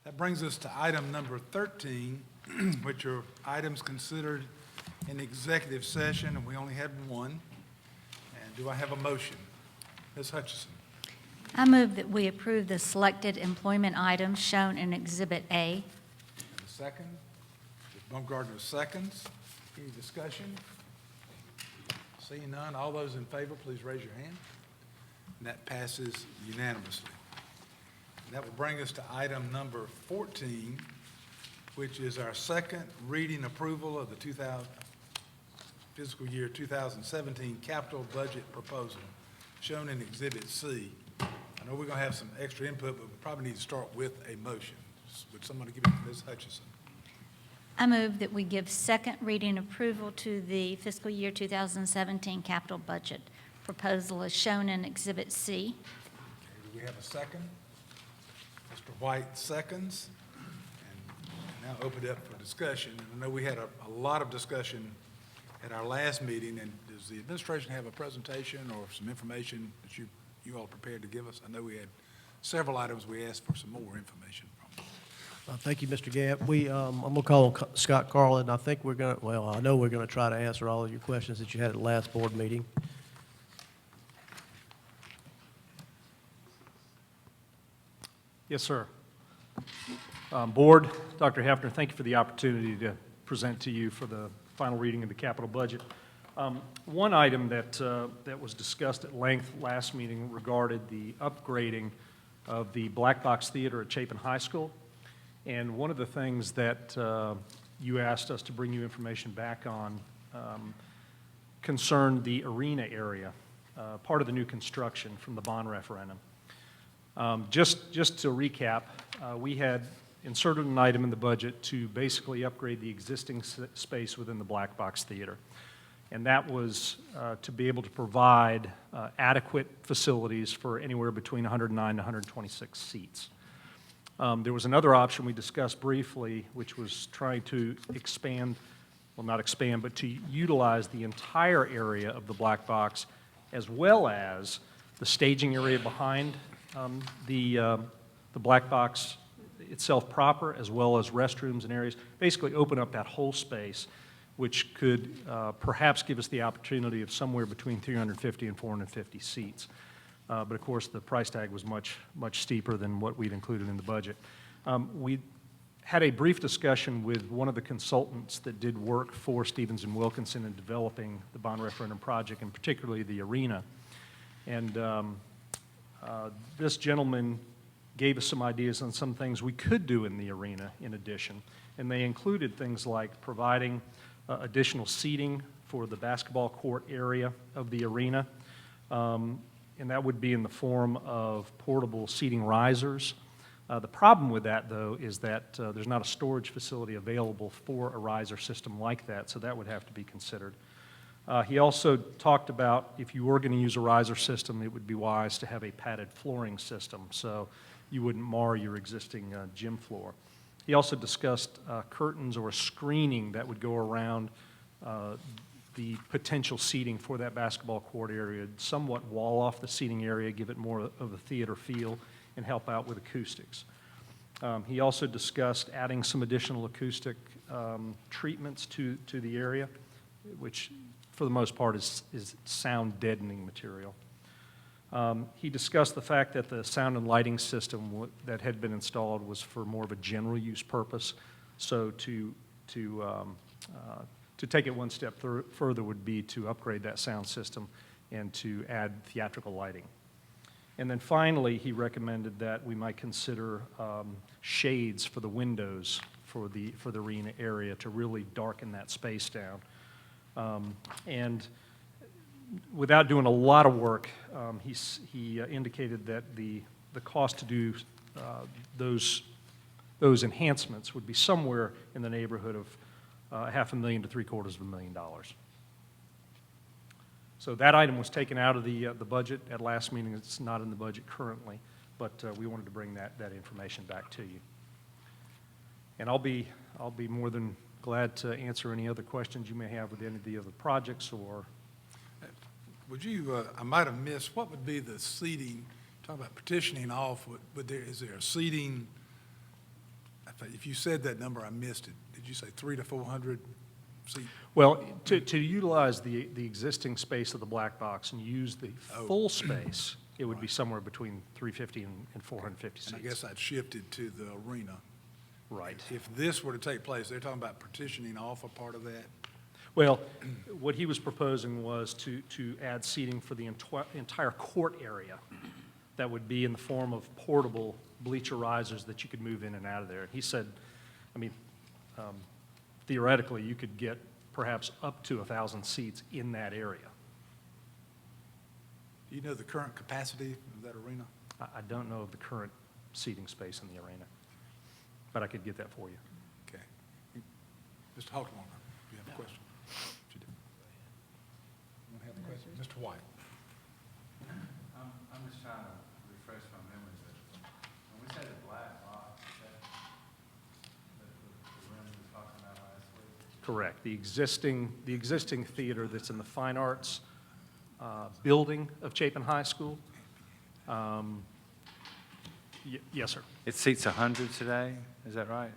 That brings us to item number 13, which are items considered in executive session, and we only had one. And do I have a motion? Ms. Hutchison. I move that we approve the selected employment items shown in Exhibit A. And a second? Ms. Baumgartner seconds. Any discussion? Seeing none, all those in favor, please raise your hand. And that passes unanimously. And that will bring us to item number 14, which is our second reading approval of the fiscal year 2017 capital budget proposal, shown in Exhibit C. I know we're going to have some extra input, but we probably need to start with a motion. Would somebody give it to Ms. Hutchison? I move that we give second reading approval to the fiscal year 2017 capital budget proposal as shown in Exhibit C. Okay, do we have a second? Mr. White seconds. And now open it up for discussion. And I know we had a lot of discussion at our last meeting, and does the administration have a presentation or some information that you all are prepared to give us? I know we had several items we asked for some more information from. Thank you, Mr. Gabb. I'm going to call on Scott Carlin. I think we're going to, I know we're going to try to answer all of your questions that you had at the last board meeting. Yes, sir. Board, Dr. Hefner, thank you for the opportunity to present to you for the final reading of the capital budget. One item that was discussed at length last meeting regarded the upgrading of the Black Box Theater at Chapin High School. And one of the things that you asked us to bring you information back on concerned the arena area, part of the new construction from the bond referendum. Just to recap, we had inserted an item in the budget to basically upgrade the existing space within the Black Box Theater. And that was to be able to provide adequate facilities for anywhere between 109 to 126 seats. There was another option we discussed briefly, which was trying to expand, well, not expand, but to utilize the entire area of the black box, as well as the staging area behind the black box itself proper, as well as restrooms and areas. Basically open up that whole space, which could perhaps give us the opportunity of somewhere between 350 and 450 seats. But of course, the price tag was much steeper than what we'd included in the budget. We had a brief discussion with one of the consultants that did work for Stevens and Wilkinson in developing the bond referendum project, and particularly the arena. And this gentleman gave us some ideas on some things we could do in the arena in addition. And they included things like providing additional seating for the basketball court area of the arena. And that would be in the form of portable seating risers. The problem with that, though, is that there's not a storage facility available for a riser system like that, so that would have to be considered. He also talked about if you were going to use a riser system, it would be wise to have a padded flooring system so you wouldn't mar your existing gym floor. He also discussed curtains or screening that would go around the potential seating for that basketball court area, somewhat wall off the seating area, give it more of a theater feel, and help out with acoustics. He also discussed adding some additional acoustic treatments to the area, which for the most part is sound deadening material. He discussed the fact that the sound and lighting system that had been installed was for more of a general use purpose, so to take it one step further would be to upgrade that sound system and to add theatrical lighting. And then finally, he recommended that we might consider shades for the windows for the arena area to really darken that space down. And without doing a lot of work, he indicated that the cost to do those enhancements would be somewhere in the neighborhood of $500,000 to $750,000. So that item was taken out of the budget at last meeting. It's not in the budget currently, but we wanted to bring that information back to you. And I'll be more than glad to answer any other questions you may have with any of the other projects or. Would you, I might have missed, what would be the seating, talking about petitioning off, is there a seating If you said that number, I missed it. Did you say 300 to 400 seat? Well, to utilize the existing space of the black box and use the Oh. full space, it would be Right. somewhere between 350 and 450 And I seats. guess I'd shifted to the arena. Right. If this were to take place, they're talking about partitioning off a part of that? Well, what he was proposing was to add seating for the entire court area that would be in the form of portable bleacher risers that you could move in and out of there. And he said, I mean, theoretically, you could get perhaps up to 1,000 seats in that area. Do you know the current capacity of that arena? I don't know of the current seating space in the arena, but I could get that for you. Okay. Mr. Hockenlonger, do you have a question? You do. You don't have a question? Mr. White? I'm just trying to refresh my memories. When we said the black box, the room we were talking about last week, Correct. The existing theater that's in the Fine Arts building of Chapin High School. Yes, sir. it seats 100 today, is that right?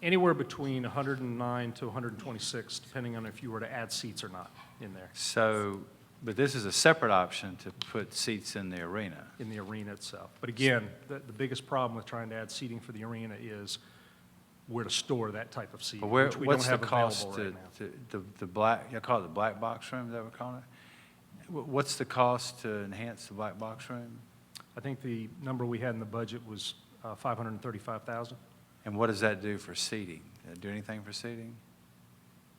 Anywhere between 109 to 126, depending on if you were to add seats or not in there, So, but this is a separate option to put seats in the arena. in the arena itself. But again, the biggest problem with trying to add seating for the arena is where to store that type of seating, But where, which we don't what's the have cost available to, right now. the black, you call it the black box room, is that what we're calling it? What's the cost to enhance the black box room? I think the number we had in the budget was $535,000. And what does that do for seating? Does it do anything for seating?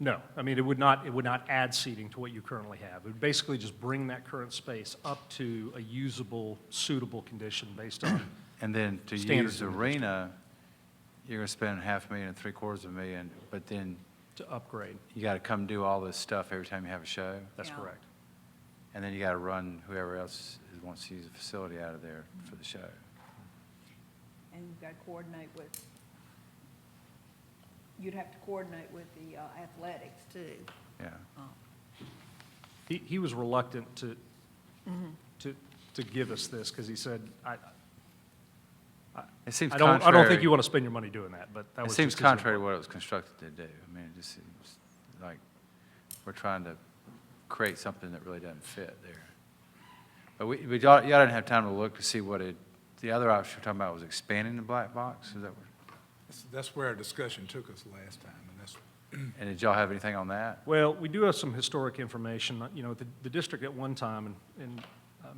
No, I mean, it would not add seating to what you currently have. It would basically just bring that current space up to a usable, suitable condition based on, And then to Standards use in the arena, you're gonna spend $500,000 and $750,000, but then to upgrade. you gotta come do all this stuff every time you have a show? That's Yeah. correct. And then you gotta run whoever else wants to use the facility out of there for the show. And you've got to coordinate with, you'd have to coordinate with the athletics too. Yeah. He was reluctant to give us this because he said, It seems I contrary. don't think you want to spend your money doing that, but that It was seems just his contrary to input. what it was constructed to do. I mean, it just seems like we're trying to create something that really doesn't fit there. But y'all didn't have time to look to see what the other option we're talking about was expanding the black box? Is that what? That's where our discussion took us last time, and that's, And did y'all have anything on that? Well, we do have some historic information. You know, the district at one time, and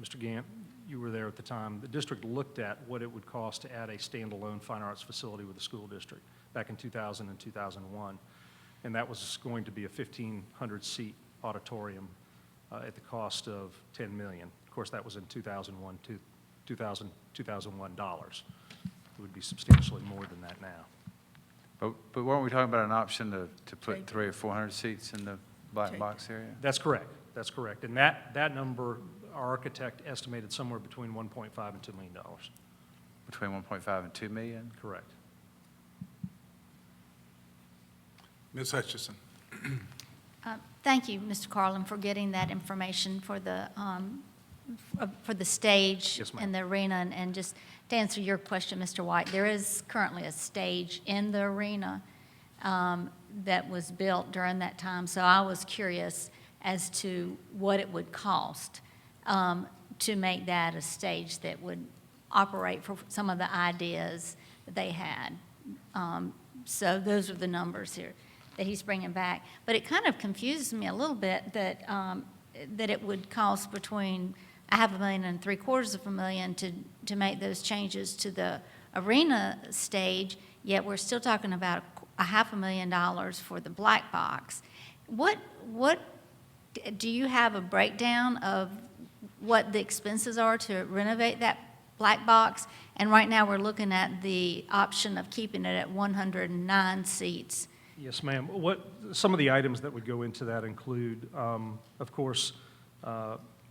Mr. Gant, you were there at the time, the district looked at what it would cost to add a standalone fine arts facility with the school district back in 2000 and 2001. And that was going to be a 1,500-seat auditorium at the cost of $10 million. Of course, that was in 2001 dollars. It would be substantially more than that now. But weren't we talking about an option to put Change it. 300 or 400 seats in the black Change box area? That's correct. That's correct. And that number, our architect estimated somewhere between $1.5 and $2 million. Between 1.5 and 2 million? Correct. Ms. Hutchison. Thank you, Mr. Carlin, for getting that information for the stage Yes, ma'am. and the arena. And just to answer your question, Mr. White, there is currently a stage in the arena that was built during that time. So I was curious as to what it would cost to make that a stage that would operate for some of the ideas that they had. So those are the numbers here that he's bringing back. But it kind of confuses me a little bit that it would cost between $500,000 and $750,000 to make those changes to the arena stage, yet we're still talking about $500,000 for the black box. What do you have a breakdown of what the expenses are to renovate that black box? And right now, we're looking at the option of keeping it at 109 seats. Yes, ma'am. Some of the items that would go into that include, of course,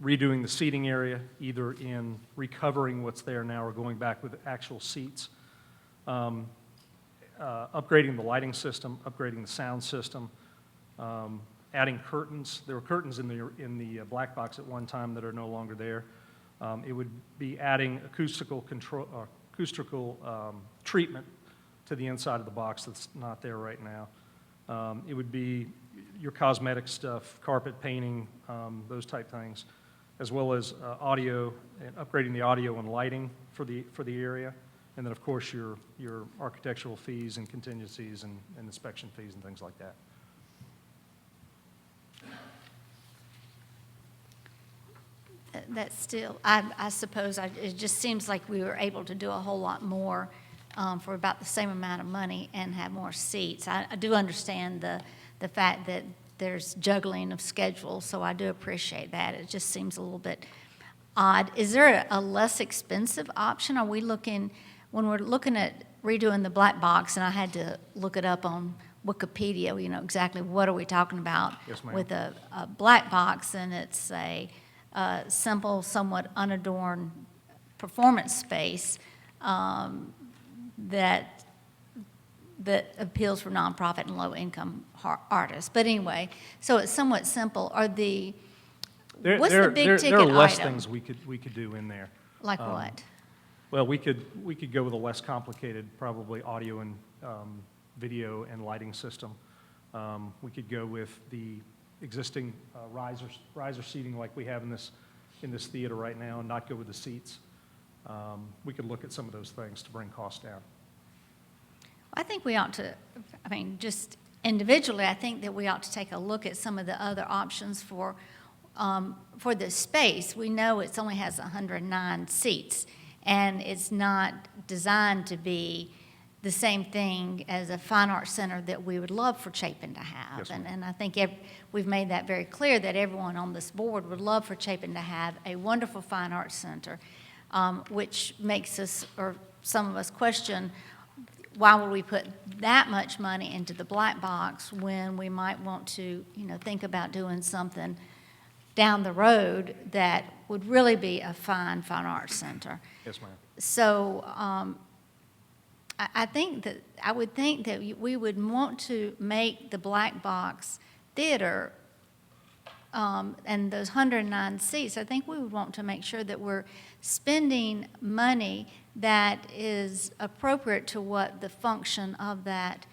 redoing the seating area, either in recovering what's there now or going back with actual seats, upgrading the lighting system, upgrading the sound system, adding curtains. There were curtains in the black box at one time that are no longer there. It would be adding acoustical treatment to the inside of the box that's not there right now. It would be your cosmetic stuff, carpet painting, those type things, as well as audio, and upgrading the audio and lighting for the area. And then, of course, your architectural fees and contingencies and inspection fees and things like that. That's still, I suppose, it just seems like we were able to do a whole lot more for about the same amount of money and have more seats. I do understand the fact that there's juggling of schedules, so I do appreciate that. It just seems a little bit odd. Is there a less expensive option? Are we looking, when we're looking at redoing the black box, and I had to look it up on Wikipedia, you know, exactly what are we talking about Yes, ma'am. with a black box, and it's a simple, somewhat unadorned performance space that appeals for nonprofit and low-income artists. But anyway, so it's somewhat simple. What's the big ticket There are less item? things we could do in there. Like what? Well, we could go with a less complicated, probably audio and video and lighting system. We could go with the existing riser seating like we have in this theater right now, and not go with the seats. We could look at some of those things to bring costs down. I think we ought to, I mean, just individually, I think that we ought to take a look at some of the other options for the space. We know it only has 109 seats, and it's not designed to be the same thing as a fine arts center that we would love for Chapin to have. Yes, ma'am. And I think we've made that very clear that everyone on this board would love for Chapin to have a wonderful fine arts center, which makes us, or some of us, question why would we put that much money into the black box when we might want to, you know, think about doing something down the road that would really be a fine arts center. Yes, ma'am. So I would think that we would want to make the black box theater and those 109 seats, I think we would want to make sure that we're spending money that is appropriate to what the function of that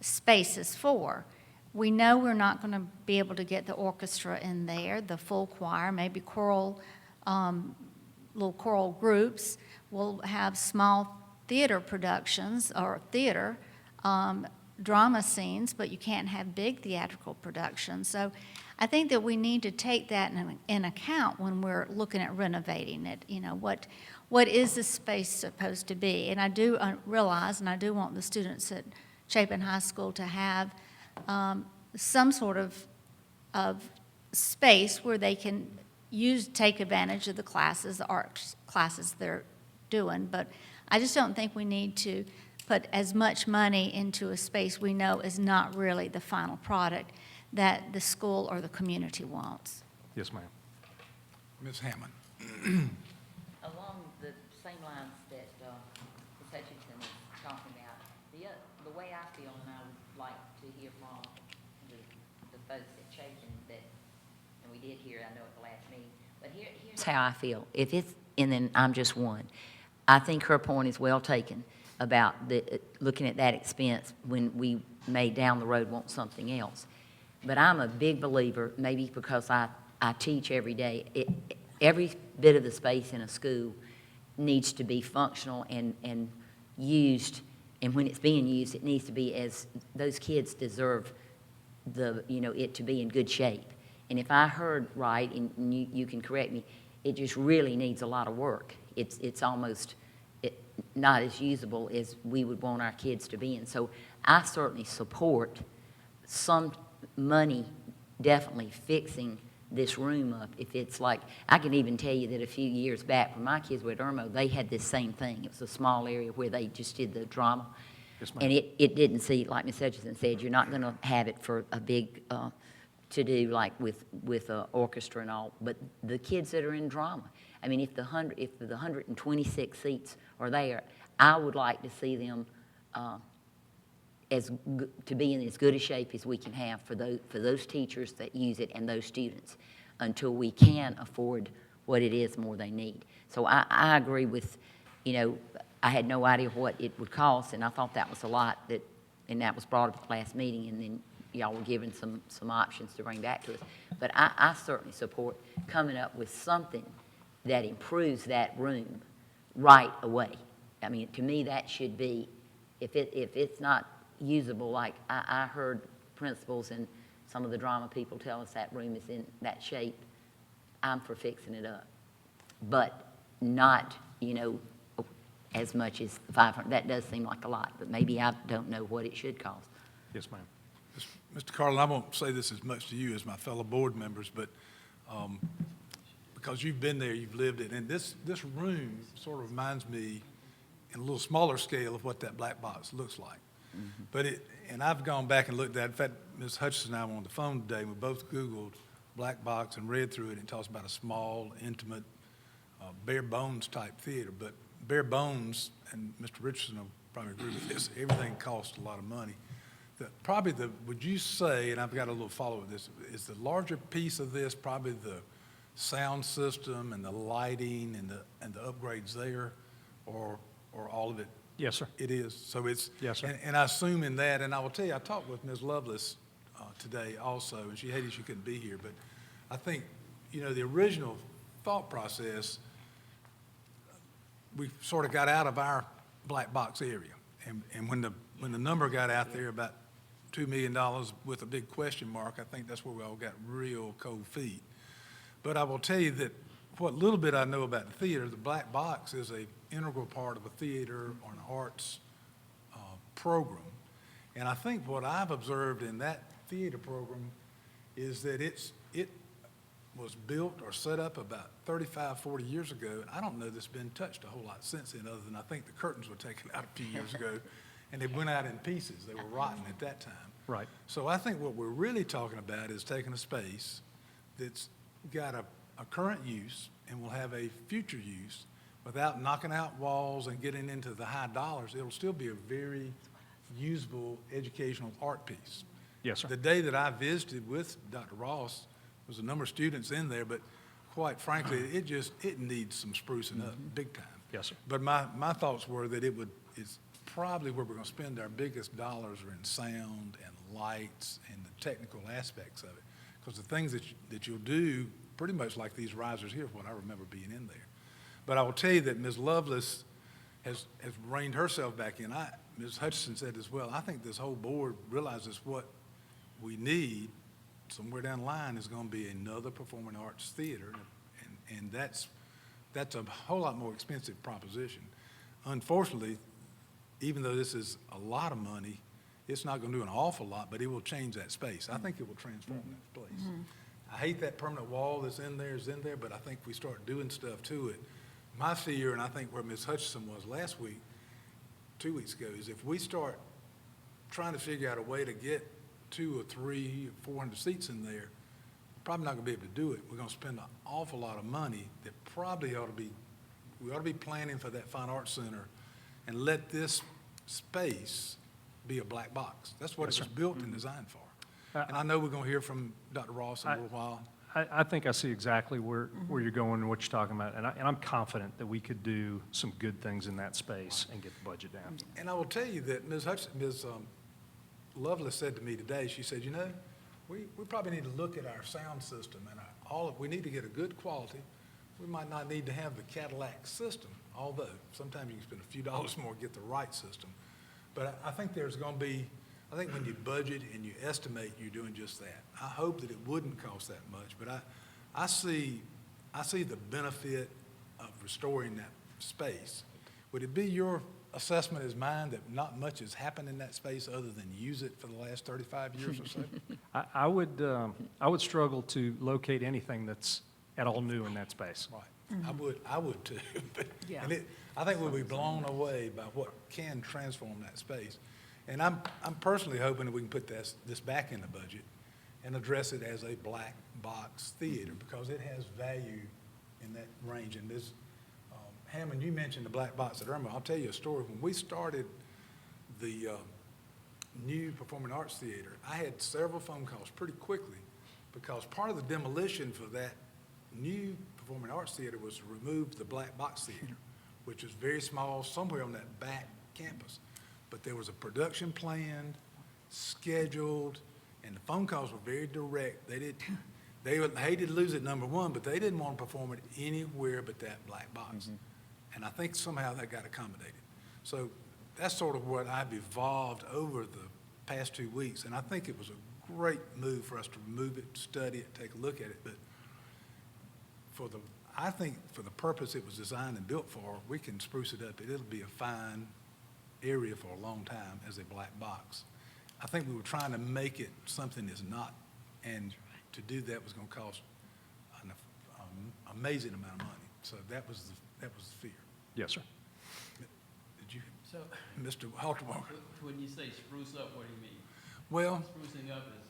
space is for. We know we're not going to be able to get the orchestra in there, the full choir, maybe choral, little choral groups. We'll have small theater productions or theater drama scenes, but you can't have big theatrical productions. So I think that we need to take that in account when we're looking at renovating it. You know, what is the space supposed to be? And I do realize, and I do want the students at Chapin High School to have some sort of space where they can take advantage of the classes, the art classes they're doing. But I just don't think we need to put as much money into a space we know is not really the final product that the school or the community wants. Yes, ma'am. Ms. Hammond. Along the same lines that Ms. Hutchinson is talking about, the way I feel, and I would like to hear from the folks at Chapin that, and we did hear, I know at the last meeting, but here's how I feel. If it's, and then I'm just one, I think her point is well taken about looking at that expense when we may down the road want something else. But I'm a big believer, maybe because I teach every day, every bit of the space in a school needs to be functional and used, and when it's being used, it needs to be as those kids deserve it to be in good shape. And if I heard right, and you can correct me, it just really needs a lot of work. It's almost not as usable as we would want our kids to be in. So I certainly support some money definitely fixing this room up. If it's like, I can even tell you that a few years back when my kids were at Irmo, they had this same thing. It was a small area where they just did the drama. Yes, ma'am. And it didn't see, like Ms. Hutchinson said, you're not going to have it for a big to-do like with an orchestra and all, but the kids that are in drama, I mean, if the 126 seats are there, I would like to see them to be in as good a shape as we can have for those teachers that use it and those students until we can afford what it is more they need. So I agree with, I had no idea what it would cost, and I thought that was a lot and that was brought up at the last meeting, and then y'all were given some options to bring back to us. But I certainly support coming up with something that improves that room right away. I mean, to me, that should be, if it's not usable, like I heard principals and some of the drama people tell us that room is in that shape, I'm for fixing it up. But not, as much as 500, that does seem like a lot, but maybe I don't know what it should cost. Yes, ma'am. Mr. Carlin, I won't say this as much to you as my fellow board members, but because you've been there, you've lived it, and this room sort of reminds me in a little smaller scale of what that black box looks like. But and I've gone back and looked at it. In fact, Ms. Hutchinson and I were on the phone today, and we both Googled black box and read through it, and it talks about a small, intimate, bare bones type theater. But bare bones, and Mr. Richardson will probably agree with this, everything costs a lot of money. Would you say, and I've got a little follow-up with this, is the larger piece of this probably the sound system and the lighting and the upgrades there, or all of it? Yes, sir. It is. So it's. Yes, sir. And I assume in that, and I will tell you, I talked with Ms. Lovelace today also, and she hated she couldn't be here, but I think, the original thought process, we sort of got out of our black box area. And when the number got out there about $2 million with a big question mark, I think that's where we all got real cold feet. But I will tell you that what little bit I know about the theater, the black box is an integral part of a theater or an arts program. And I think what I've observed in that theater program is that it was built or set up about 35, 40 years ago. And I don't know that it's been touched a whole lot since then, other than I think the curtains were taken out a few years ago, and they went out in pieces. They were rotten at that time. Right. So I think what we're really talking about is taking a space that's got a current use and will have a future use without knocking out walls and getting into the high dollars. It'll still be a very usable educational art piece. Yes, sir. The day that I visited with Dr. Ross, there was a number of students in there, but quite frankly, it needs some sprucing up, big time. Yes, sir. But my thoughts were that it's probably where we're going to spend our biggest dollars are in sound and lights and the technical aspects of it. Because the things that you'll do, pretty much like these risers here, what I remember being in there. But I will tell you that Ms. Lovelace has reined herself back in. Ms. Hutchinson said as well, I think this whole board realizes what we need somewhere down the line is going to be another performing arts theater, and that's a whole lot more expensive proposition. Unfortunately, even though this is a lot of money, it's not going to do an awful lot, but it will change that space. I think it will transform that place. I hate that permanent wall that's in there, but I think we start doing stuff to it. My fear, and I think where Ms. Hutchinson was last week, 2 weeks ago, is if we start trying to figure out a way to get 200 or 300 or 400 seats in there, we're probably not going to be able to do it. We're going to spend an awful lot of money that probably we ought to be planning for that Fine Arts Center and let this space be a black box. That's what it was built and designed for. And I know we're going to hear from Dr. Ross in a little while. I think I see exactly where you're going and what you're talking about, and I'm confident that we could do some good things in that space and get the budget down. And I will tell you that Ms. Lovelace said to me today, she said, we probably need to look at our sound system and we need to get a good quality. We might not need to have the Cadillac system, although sometimes you can spend a few dollars more to get the right system. But I think there's going to be, I think when you budget and you estimate, you're doing just that. I hope that it wouldn't cost that much, but I see the benefit of restoring that space. Would it be your assessment as mine that not much has happened in that space other than use it for the last 35 years or so? I would struggle to locate anything that's at all new in that space. Right. I would too. But, Yeah. and I think we'll be blown away by what can transform that space. And I'm personally hoping that we can put this back in the budget and address it as a black box theater because it has value in that range. And Ms. Hammond, you mentioned the black box at Irma. I'll tell you a story. When we started the new Performing Arts Theater, I had several phone calls pretty quickly because part of the demolition for that new Performing Arts Theater was to remove the black box theater, which was very small, somewhere on that back campus. But there was a production planned, scheduled, and the phone calls were very direct. They hated to lose it, number one, but they didn't want to perform it anywhere but that black box. And I think somehow that got accommodated. So that's sort of what I've evolved over the past 2 weeks, and I think it was a great move for us to remove it, study it, take a look at it, but I think for the purpose it was designed and built for, we can spruce it up. It'll be a fine area for a long time as a black box. I think we were trying to make it something it's not, and to do that was gonna cost an amazing amount of money. So that was the fear. Yes, sir. Did you, So, Mr. Halterwalker? when you say spruce up, what do you mean? Well, Sprucing up is,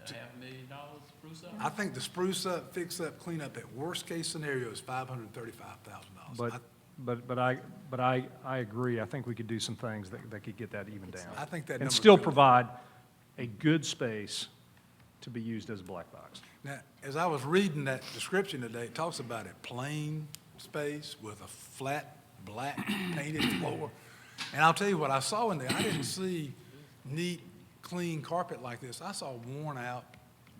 $500,000 spruce up? I think the spruce up, fix up, clean up, at worst case scenario is $535,000. But I agree. I think we could do some things that could get that even down. I think that And number's still good. provide a good space to be used as a black box. Now, as I was reading that description today, it talks about a plain space with a flat, black painted floor. And I'll tell you what I saw in there, I didn't see neat, clean carpet like this. I saw worn out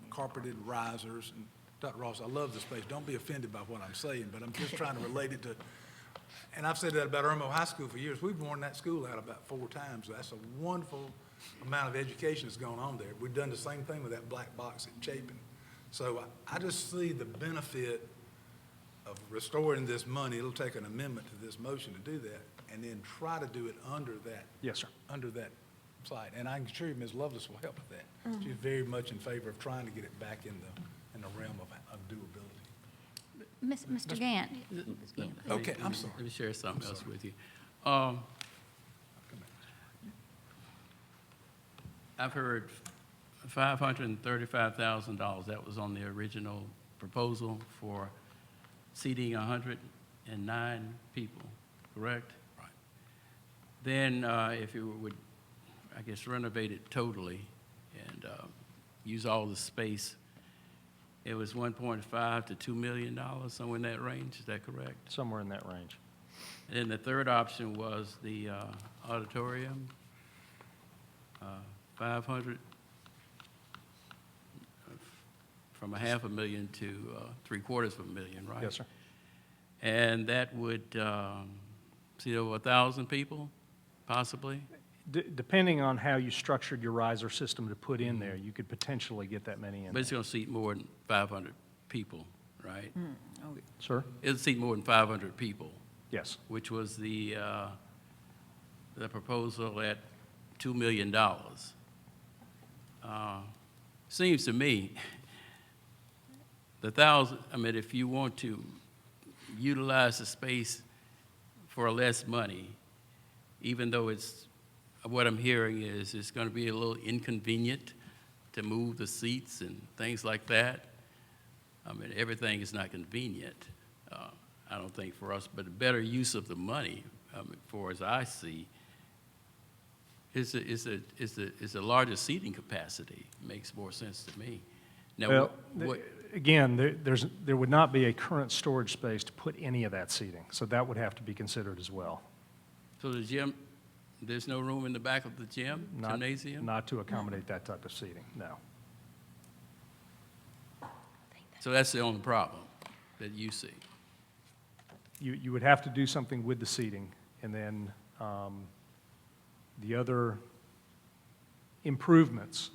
carpeted risers. And Dr. Ross, I love the space. Don't be offended by what I'm saying, but I'm just trying to relate it to, and I've said that about Irmo High School for years. We've worn that school out about 4 times. That's a wonderful amount of education that's going on there. We've done the same thing with that black box at Chapin. So I just see the benefit of restoring this money. It'll take an amendment to this motion to do that, and then try to do it under that. Yes, sir. Under that site. And I can assure you Ms. Lovelace will help with that. She's very much in favor of trying to get it back in the realm of doability. Mr. Gant? Okay, I'm sorry. Let me share something else with you. I've heard $535,000, that was on the original proposal for seating 109 people, correct? Right. Then if you would, I guess, renovate it totally and use all the space, it was $1.5 to $2 million, somewhere in that range, is that correct? Somewhere in that range. And then the third option was the auditorium, 500, from $500,000 to $750,000, right? Yes, sir. And that would seat over 1,000 people, possibly? Depending on how you structured your riser system to put in there, you could potentially get that many in But it's there. going to seat more than 500 people, right? Sir? It'll seat more than 500 people, Yes. which was the proposal at $2 million. Seems to me, if you want to utilize the space for less money, even though what I'm hearing is it's going to be a little inconvenient to move the seats and things like that. Everything is not convenient, I don't think, for us, but a better use of the money, for as I see, is a larger seating capacity. Makes more sense to me. Now, Well, what, again, there would not be a current storage space to put any of that seating, so that would have to be considered as well. so the gym, there's no room in the back of the gym, Not- gymnasium? Not to accommodate that type of seating, no. So that's the only problem that you see? You would have to do something with the seating, and then the other improvements,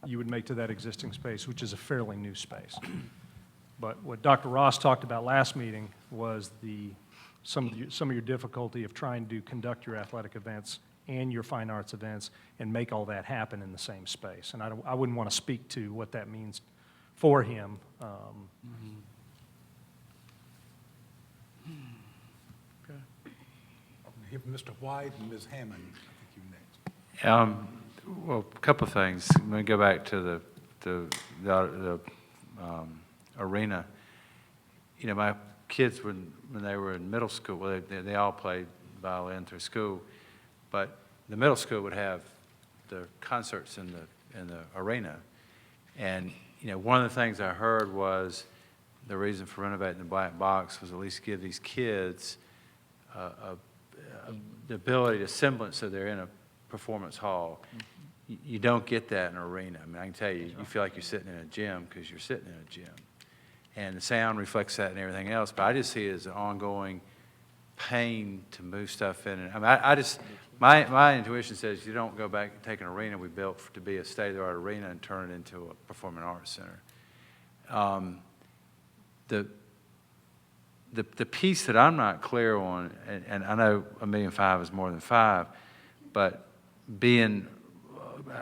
you would make to that existing space, which is a fairly new space. But what Dr. Ross talked about last meeting was some of your difficulty of trying to conduct your athletic events and your fine arts events and make all that happen in the same space. And I wouldn't want to speak to what that means for him. Hear from Mr. White and Ms. Hammond. I think you next. Well, a couple of things. Let me go back to the arena. You know, my kids, when they were in middle school, well, they all played violin through school, but the middle school would have the concerts in the arena. And, you know, one of the things I heard was the reason for renovating the black box was at least give these kids the ability to semblance so they're in a performance hall. You don't get that in an arena. I mean, I can tell you, you feel like you're sitting in a gym because you're sitting in a gym. And the sound reflects that and everything else, but I just see it as an ongoing pain to move stuff in. And I mean, my intuition says you don't go back and take an arena we built to be a state-of-the-art arena and turn it into a performing arts center. The piece that I'm not clear on, and I know $1.5 million is more than 5, but being,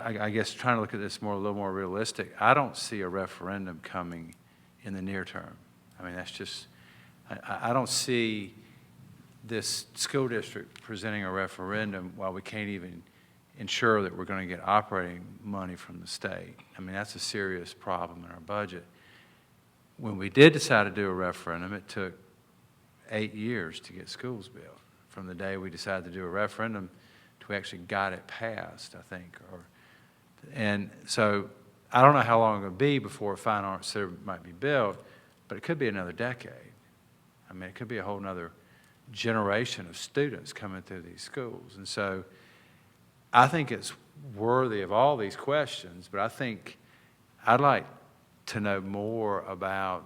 I guess, trying to look at this a little more realistic, I don't see a referendum coming in the near term. I mean, that's just, I don't see this school district presenting a referendum while we can't even ensure that we're going to get operating money from the state. I mean, that's a serious problem in our budget. When we did decide to do a referendum, it took 8 years to get schools built. From the day we decided to do a referendum to we actually got it passed, I think. And so I don't know how long it'll be before a fine arts center might be built, but it could be another decade. I mean, it could be a whole nother generation of students coming through these schools. And so I think it's worthy of all these questions, but I think I'd like to know more about,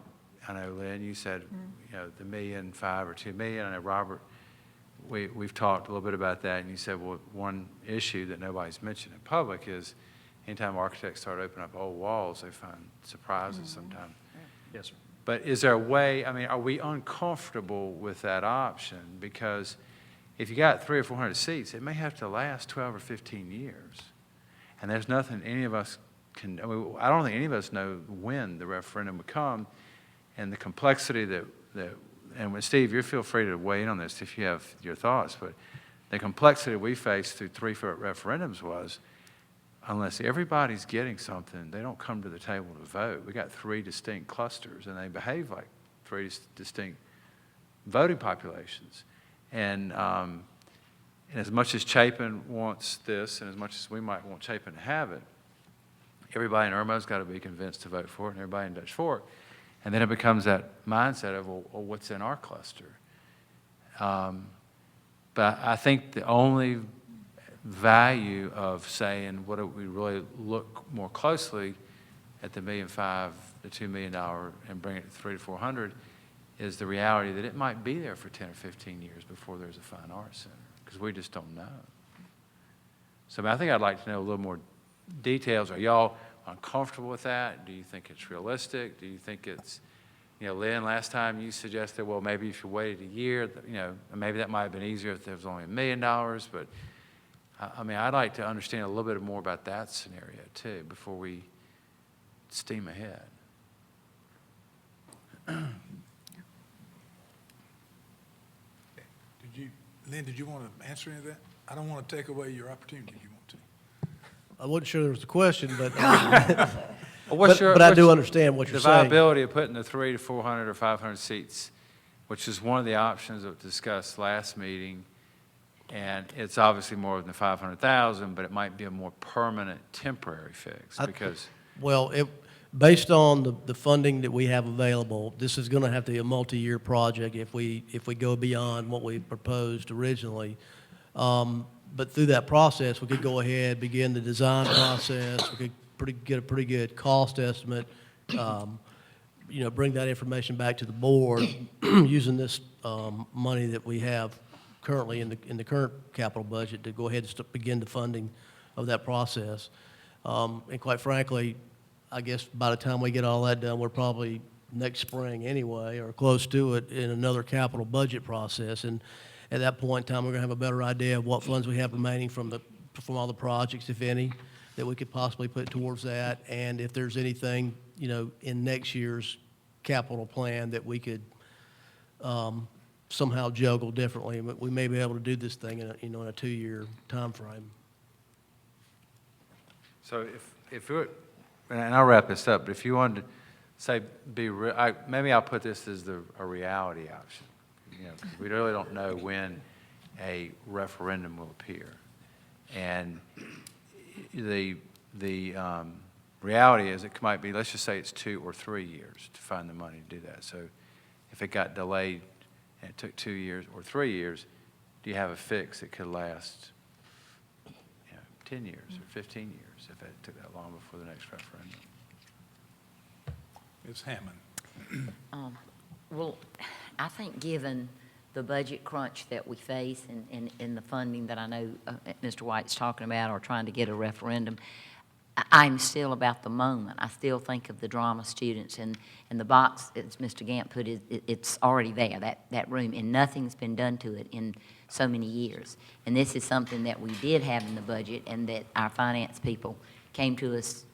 I know, Lynn, you said, you know, the $1.5 million or $2 million. I know, Robert, we've talked a little bit about that, and you said, well, one issue that nobody's mentioned in public is anytime architects start opening up old walls, they find surprises sometimes. Yes, sir. But is there a way, I mean, are we uncomfortable with that option? Because if you got 300 or 400 seats, it may have to last 12 or 15 years. And there's nothing any of us can, I mean, I don't think any of us know when the referendum would come, and the complexity that and when Steve, you feel free to weigh in on this if you have your thoughts, but the complexity we faced through 3 referendums was, unless everybody's getting something, they don't come to the table to vote. We got 3 distinct clusters, and they behave like 3 distinct voting populations. And as much as Chapin wants this, and as much as we might want Chapin to have it, everybody in Irma's got to be convinced to vote for it, and everybody in Dutch Fork. And then it becomes that mindset of, well, what's in our cluster? But I think the only value of saying, what do we really look more closely at the $1.5 million, the $2 million, and bring it to 300 to 400, is the reality that it might be there for 10 or 15 years before there's a fine arts center, because we just don't know. So I mean, I think I'd like to know a little more details. Are y'all uncomfortable with that? Do you think it's realistic? Do you think it's, you know, Lynn, last time you suggested, well, maybe if you waited a year, you know, maybe that might have been easier if there was only $1 million, but I mean, I'd like to understand a little bit more about that scenario too before we steam ahead. Lynn, did you want to answer any of that? I don't want to take away your opportunity if you want to. I wasn't sure there was a question, but, Well, but I do understand what you're the saying. viability of putting the 300 to 400 or 500 seats, which is one of the options that was discussed last meeting, and it's obviously more than 500,000, but it might be a more permanent, temporary fix because. Well, based on the funding that we have available, this is going to have to be a multi-year project if we go beyond what we proposed originally. But through that process, we could go ahead, begin the design process. We could get a pretty good cost estimate. You know, bring that information back to the board using this money that we have currently in the current capital budget to go ahead and begin the funding of that process. And quite frankly, I guess by the time we get all that done, we're probably next spring anyway, or close to it, in another capital budget process. And at that point in time, we're going to have a better idea of what funds we have remaining from all the projects, if any, that we could possibly put towards that, and if there's anything, you know, in next year's capital plan that we could somehow juggle differently. But we may be able to do this thing in in a 2-year time frame. So if you're, and I'll wrap this up, but if you wanted to say, maybe I'll put this as a reality option. You know, 'cause we really don't know when a referendum will appear. And the reality is it might be, let's just say it's 2 or 3 years to find the money to do that. So if it got delayed and it took 2 years or 3 years, do you have a fix that could last, 10 years or 15 years if it took that long before the next referendum? Ms. Hammond. Well, I think given the budget crunch that we face and the funding that I know Mr. White's talking about or trying to get a referendum, I'm still about the moment. I still think of the drama students and the box, as Mr. Gant put it, it's already there, that room, and nothing's been done to it in so many years. And this is something that we did have in the budget and that our finance people came to us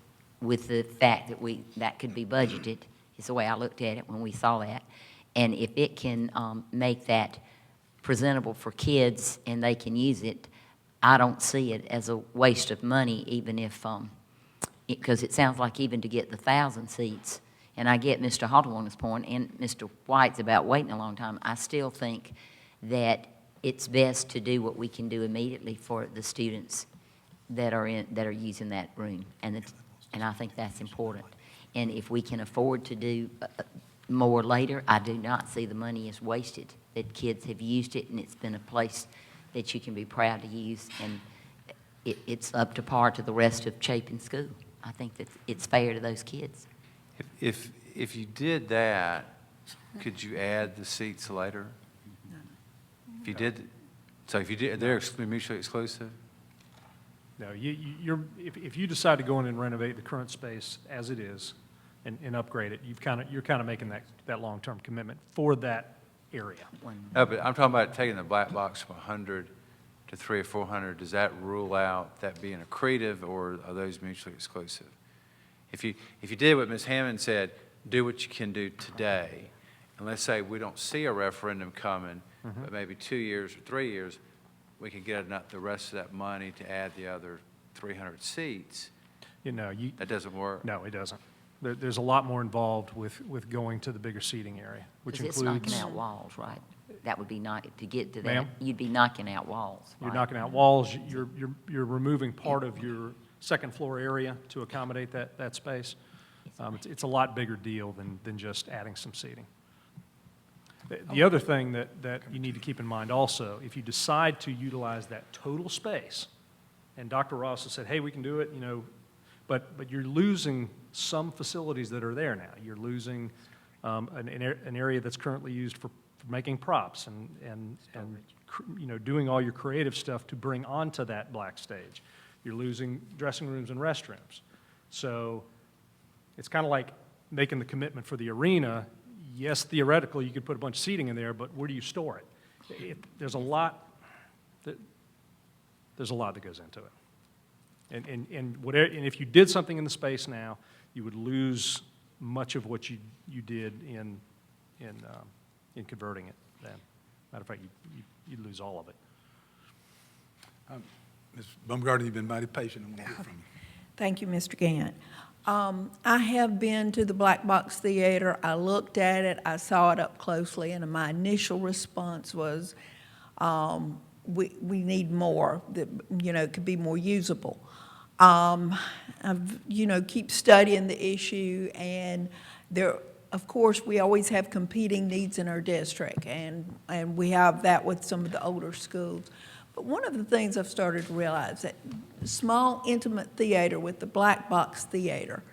with the fact that that could be budgeted, is the way I looked at it when we saw that. And if it can make that presentable for kids and they can use it, I don't see it as a waste of money, even if, because it sounds like even to get the 1,000 seats, and I get Mr. Halterwanger's point and Mr. White's about waiting a long time, I still think that it's best to do what we can do immediately for the students that are using that room, and I think that's important. And if we can afford to do more later, I do not see the money as wasted, that kids have used it, and it's been a place that you can be proud to use, and it's up to par to the rest of Chapin School. I think that it's fair to those kids. If you did that, could you add the seats later? If you did, they're mutually exclusive? No, if you decide to go in and renovate the current space as it is and upgrade it, you're kind of making that long-term commitment for that area. No, but I'm talking about taking the black box from 100 to 300 or 400. Does that rule out that being accretive, or are those mutually exclusive? If you did what Ms. Hammond said, do what you can do today, and let's say we don't see a referendum coming, but maybe 2 years or 3 years, we can get the rest of that money to add the other 300 seats. That doesn't work. No, it doesn't. There's a lot more involved with going to the bigger seating area, which Because includes... it's knocking out walls, right? That would be to get to that, Ma'am? you'd be knocking out walls, You're right? knocking out walls, you're removing part of your second floor area to accommodate that space. It's a lot bigger deal than just adding some seating. The other thing that you need to keep in mind also, if you decide to utilize that total space, and Dr. Ross has said, hey, we can do it, but you're losing some facilities that are there now. You're losing an area that's currently used for making props and doing all your creative stuff to bring onto that black stage. You're losing dressing rooms and restrooms. So it's kind of like making the commitment for the arena. Yes, theoretically, you could put a bunch of seating in there, but where do you store it? There's a lot that goes into it. And if you did something in the space now, you would lose much of what you did in converting it then. Matter of fact, you'd lose all of it. Ms. Baumgartner, you've been mighty patient. I'm going to hear from you. Thank you, Mr. Gant. I have been to the Black Box Theater. I looked at it. I saw it up closely, and my initial response was, we need more that, could be more usable. I've, keep studying the issue, and of course, we always have competing needs in our district, and we have that with some of the older schools. But one of the things I've started to realize that small, intimate theater with the Black Box Theater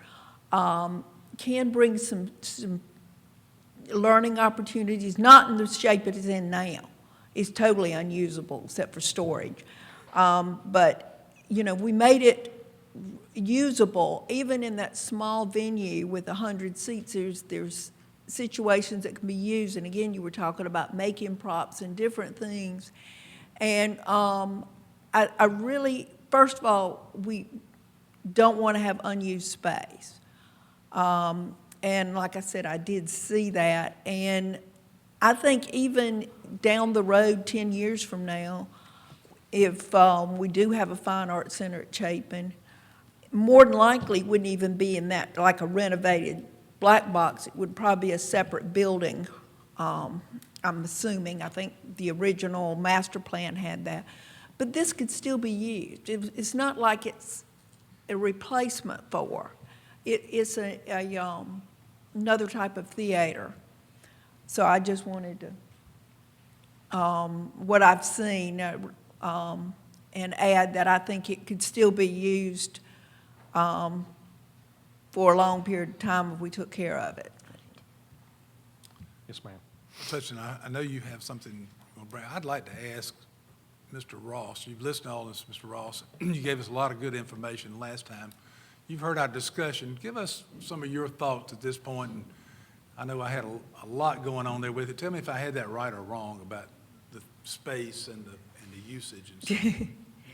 can bring some learning opportunities, not in the shape it is in now. It's totally unusable except for storage. But, we made it usable. Even in that small venue with 100 seats, there's situations that can be used. And again, you were talking about making props and different things. And I really, first of all, we don't want to have unused space. And like I said, I did see that. And I think even down the road, 10 years from now, if we do have a fine arts center at Chapin, more than likely wouldn't even be in that, like a renovated Black Box. It would probably be a separate building. I'm assuming, I think the original master plan had that. But this could still be used. It's not like it's a replacement for. it's another type of theater. So I just wanted to, what I've seen, and add that I think it could still be used for a long period of time if we took care of it. Yes, ma'am. Touching, I know you have something, Brad. I'd like to ask Mr. Ross. You've listened to all this, Mr. Ross. You gave us a lot of good information last time. You've heard our discussion. Give us some of your thoughts at this point. And I know I had a lot going on there with it. Tell me if I had that right or wrong about the space and the usage and stuff.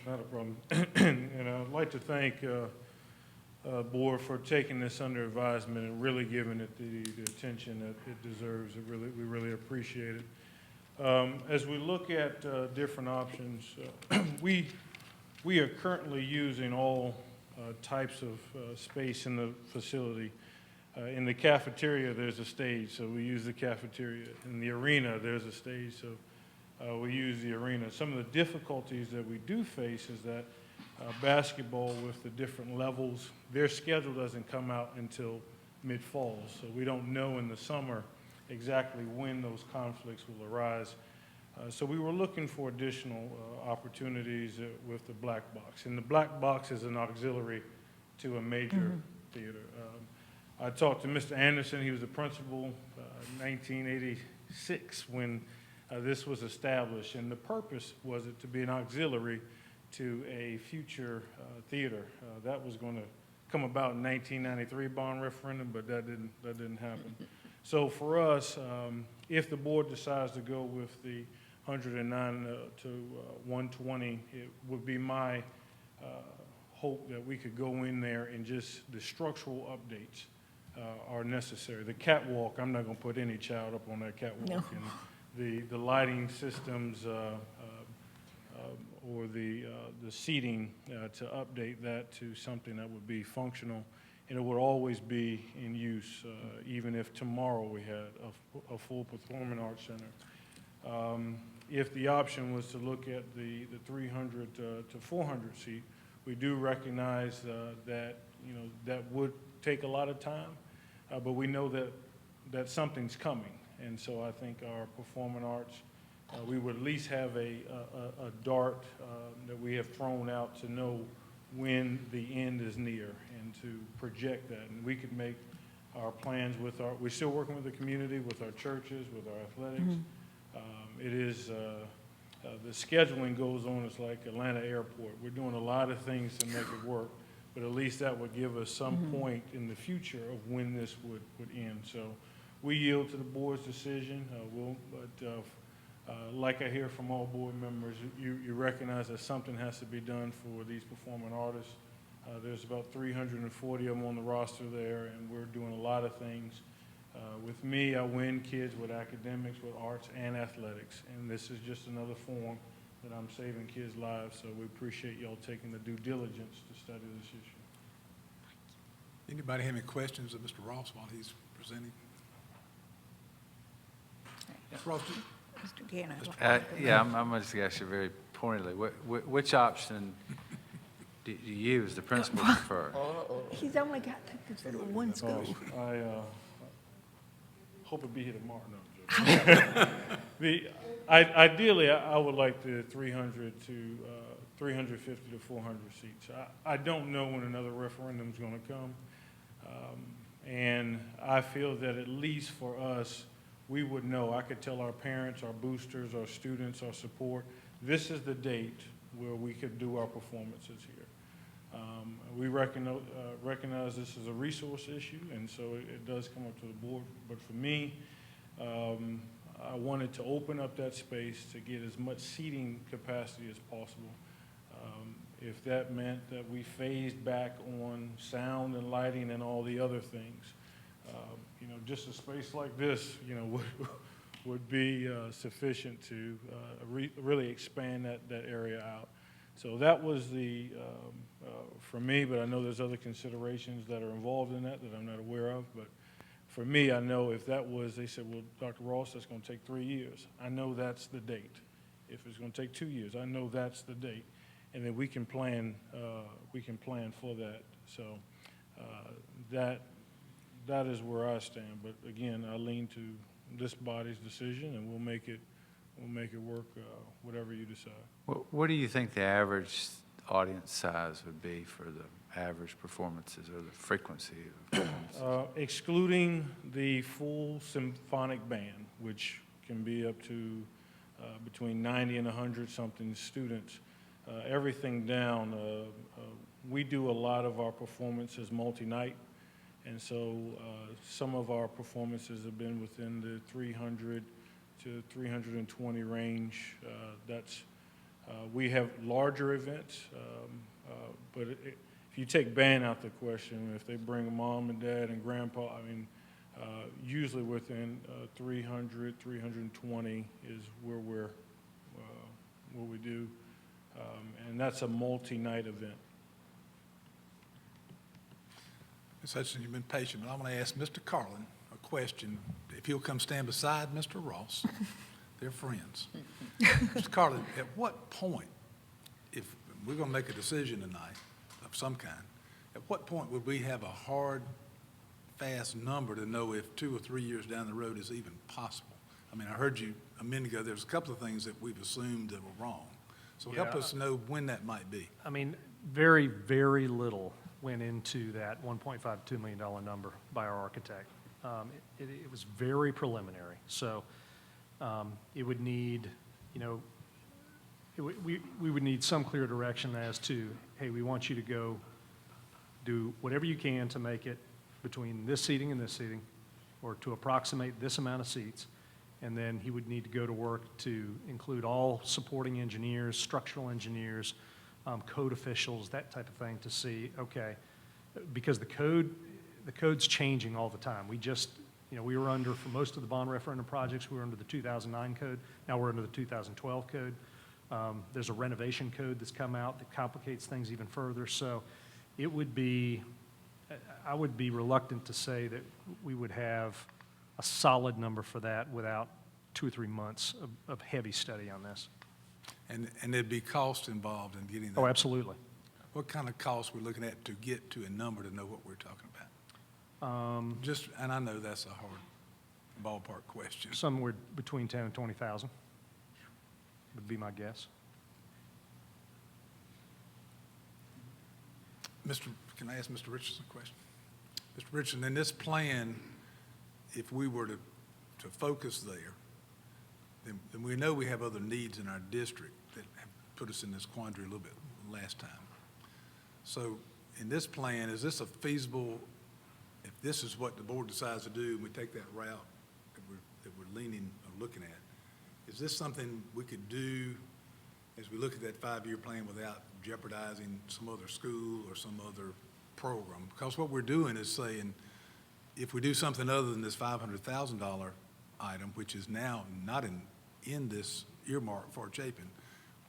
Not a problem. And I'd like to thank Board for taking this under advisement and really giving it the attention that it deserves. We really appreciate it. As we look at different options, we are currently using all types of space in the facility. In the cafeteria, there's a stage, so we use the cafeteria. In the arena, there's a stage, so we use the arena. Some of the difficulties that we do face is that basketball with the different levels, their schedule doesn't come out until mid-fall, so we don't know in the summer exactly when those conflicts will arise. So we were looking for additional opportunities with the black box. And the black box is an auxiliary to a major theater. I talked to Mr. Anderson. He was the principal in 1986 when this was established, and the purpose was it to be an auxiliary to a future theater. That was going to come about in 1993 bond referendum, but that didn't happen. So for us, if the board decides to go with the 109 to 120, it would be my hope that we could go in there and just the structural updates are necessary. The catwalk, I'm not going to put any child up on that catwalk. No. And the lighting systems or the seating to update that to something that would be functional, and it would always be in use, even if tomorrow we had a full performing arts center. If the option was to look at the 300 to 400 seat, we do recognize that that would take a lot of time, but we know that something's coming, and so I think our performing arts, we would at least have a dart that we have thrown out to know when the end is near and to project that. And we could make our plans with we're still working with the community, with our churches, with our athletics. It is, the scheduling goes on, it's like Atlanta Airport. We're doing a lot of things to make it work, but at least that would give us some point in the future of when this would end. So we yield to the board's decision, like I hear from all board members, you recognize that something has to be done for these performing artists. There's about 340 of them on the roster there, and we're doing a lot of things. With me, I win kids with academics, with arts, and athletics, and this is just another form that I'm saving kids' lives, so we appreciate y'all taking the due diligence to study this issue. Anybody have any questions of Mr. Ross while he's presenting? Mr. Ross, Mr. Gannon. Yeah, I'm going to just ask you very pointedly, which option do you, as the principal, prefer? He's only got to consider one school. I hope it'll be here tomorrow. No, I'm joking. Ideally, I would like the 300 to 350 to 400 seats. I don't know when another referendum is going to come, and I feel that at least for us, we would know. I could tell our parents, our boosters, our students, our support, this is the date where we could do our performances here. We recognize this is a resource issue, and so it does come up to the board. But for me, I wanted to open up that space to get as much seating capacity as possible. If that meant that we phased back on sound and lighting and all the other things, just a space like this, would be sufficient to really expand that area out. So that was for me, but I know there's other considerations that are involved in that I'm not aware of. But for me, I know if that was, they said, well, Dr. Ross, that's going to take 3 years. I know that's the date. If it's going to take 2 years, I know that's the date. And then we can plan for that. So that is where I stand. But again, I lean to this body's decision, and we'll make it work, whatever you decide. What do you think the average audience size would be for the average performances or the frequency of performances? Excluding the full symphonic band, which can be up to between 90 and 100-something students, everything down, we do a lot of our performances multi-night, and so some of our performances have been within the 300 to 320 range. We have larger events, but if you take band out the question, if they bring mom and dad and grandpa, I mean, usually within 300, 320 is where what we do, and that's a multi-night event. Ms. Hutchinson, you've been patient, but I'm going to ask Mr. Carlin a question. If he'll come stand beside Mr. Ross, they're friends. Mr. Carlin, at what point, if we're going to make a decision tonight of some kind, at what point would we have a hard, fast number to know if 2 or 3 years down the road is even possible? I mean, I heard you a minute ago, there's a couple of things that we've assumed that were wrong. So help Yeah. us know when that might be. I mean, very, very little went into that $1.52 million number by our architect. It was very preliminary, so it would need, we would need some clear direction as to, hey, we want you to go do whatever you can to make it between this seating and this seating, or to approximate this amount of seats, and then he would need to go to work to include all supporting engineers, structural engineers, code officials, that type of thing, to see, okay, because the code's changing all the time. We just, we were under, for most of the bond referendum projects, we were under the 2009 code. Now we're under the 2012 code. There's a renovation code that's come out that complicates things even further. So it would be, I would be reluctant to say that we would have a solid number for that without 2 or 3 months of heavy study on this. And there'd be cost involved in getting that. Oh, absolutely. What kind of cost we're looking at to get to a number to know what we're talking about? Just, and I know that's a hard ballpark question. Somewhere between 10 and 20,000 would be my guess. Can I ask Mr. Richardson a question? Mr. Richardson, in this plan, if we were to focus there, then we know we have other needs in our district that have put us in this quandary a little bit last time. So in this plan, is this a feasible, if this is what the board decides to do, and we take that route that we're leaning or looking at, is this something we could do as we look at that 5-year plan without jeopardizing some other school or some other program? Because what we're doing is saying, if we do something other than this $500,000 item, which is now not in this earmark for Chapin,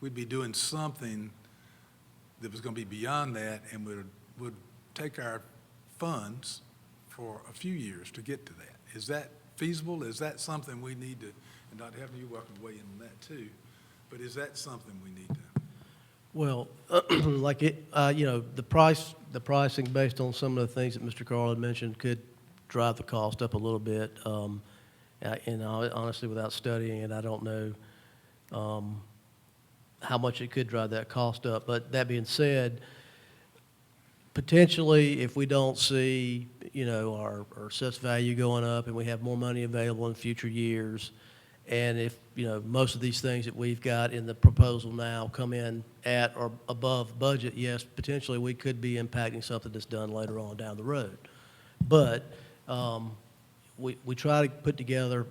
we'd be doing something that was going to be beyond that and would take our funds for a few years to get to that. Is that feasible? Is that something we need to, and Dr. Hefner, you're welcome to weigh in on that too, but is that something we need to? Well, like the pricing based on some of the things that Mr. Carl had mentioned could drive the cost up a little bit. And honestly, without studying it, I don't know how much it could drive that cost up. But that being said, potentially, if we don't see, our assessed value going up and we have more money available in future years, and if, most of these things that we've got in the proposal now come in at or above budget, yes, potentially we could be impacting something that's done later on down the road. But we try to put together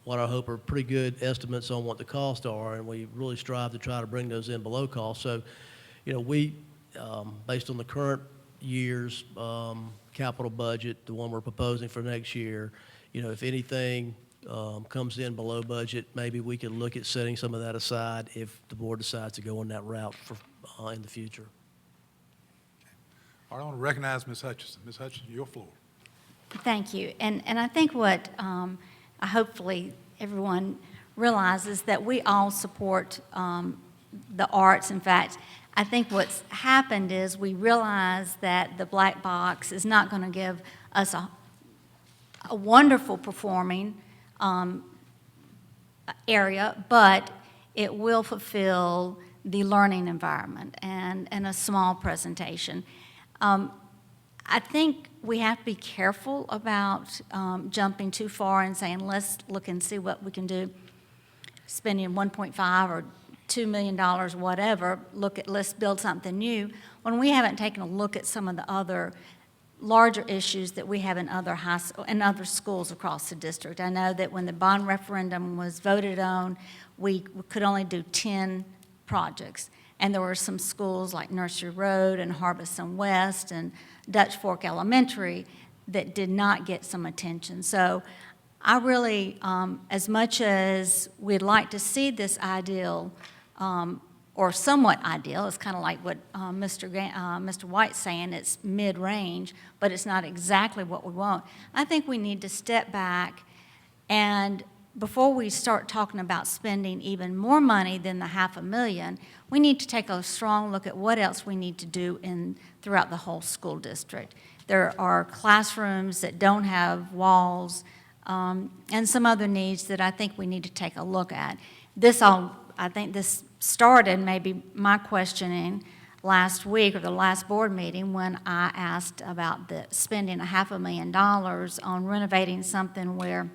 what I hope are pretty good estimates on what the costs are, and we really strive to try to bring those in below cost. So, we, based on the current year's capital budget, the one we're proposing for next year, if anything comes in below budget, maybe we could look at setting some of that aside if the board decides to go on that route for, in the future. All right, I want to recognize Ms. Hutchinson. Ms. Hutchinson, your floor. Thank you. And I think what hopefully everyone realizes that we all support the arts. In fact, I think what's happened is we realize that the black box is not going to give us a wonderful performing area, but it will fulfill the learning environment and a small presentation. I think we have to be careful about jumping too far and saying, let's look and see what we can do, spending 1.5 or $2 million, whatever, let's build something new, when we haven't taken a look at some of the other larger issues that we have in other schools across the district. I know that when the bond referendum was voted on, we could only do 10 projects. And there were some schools like Nursery Road and Harbison West and Dutch Fork Elementary that did not get some attention. So I really, as much as we'd like to see this ideal, or somewhat ideal, it's kind of like what Mr. White's saying, it's mid-range, but it's not exactly what we want. I think we need to step back, and before we start talking about spending even more money than the $500,000, we need to take a strong look at what else we need to do throughout the whole school district. There are classrooms that don't have walls, and some other needs that I think we need to take a look at. I think this started maybe my questioning last week or the last board meeting when I asked about spending $500,000 on renovating something where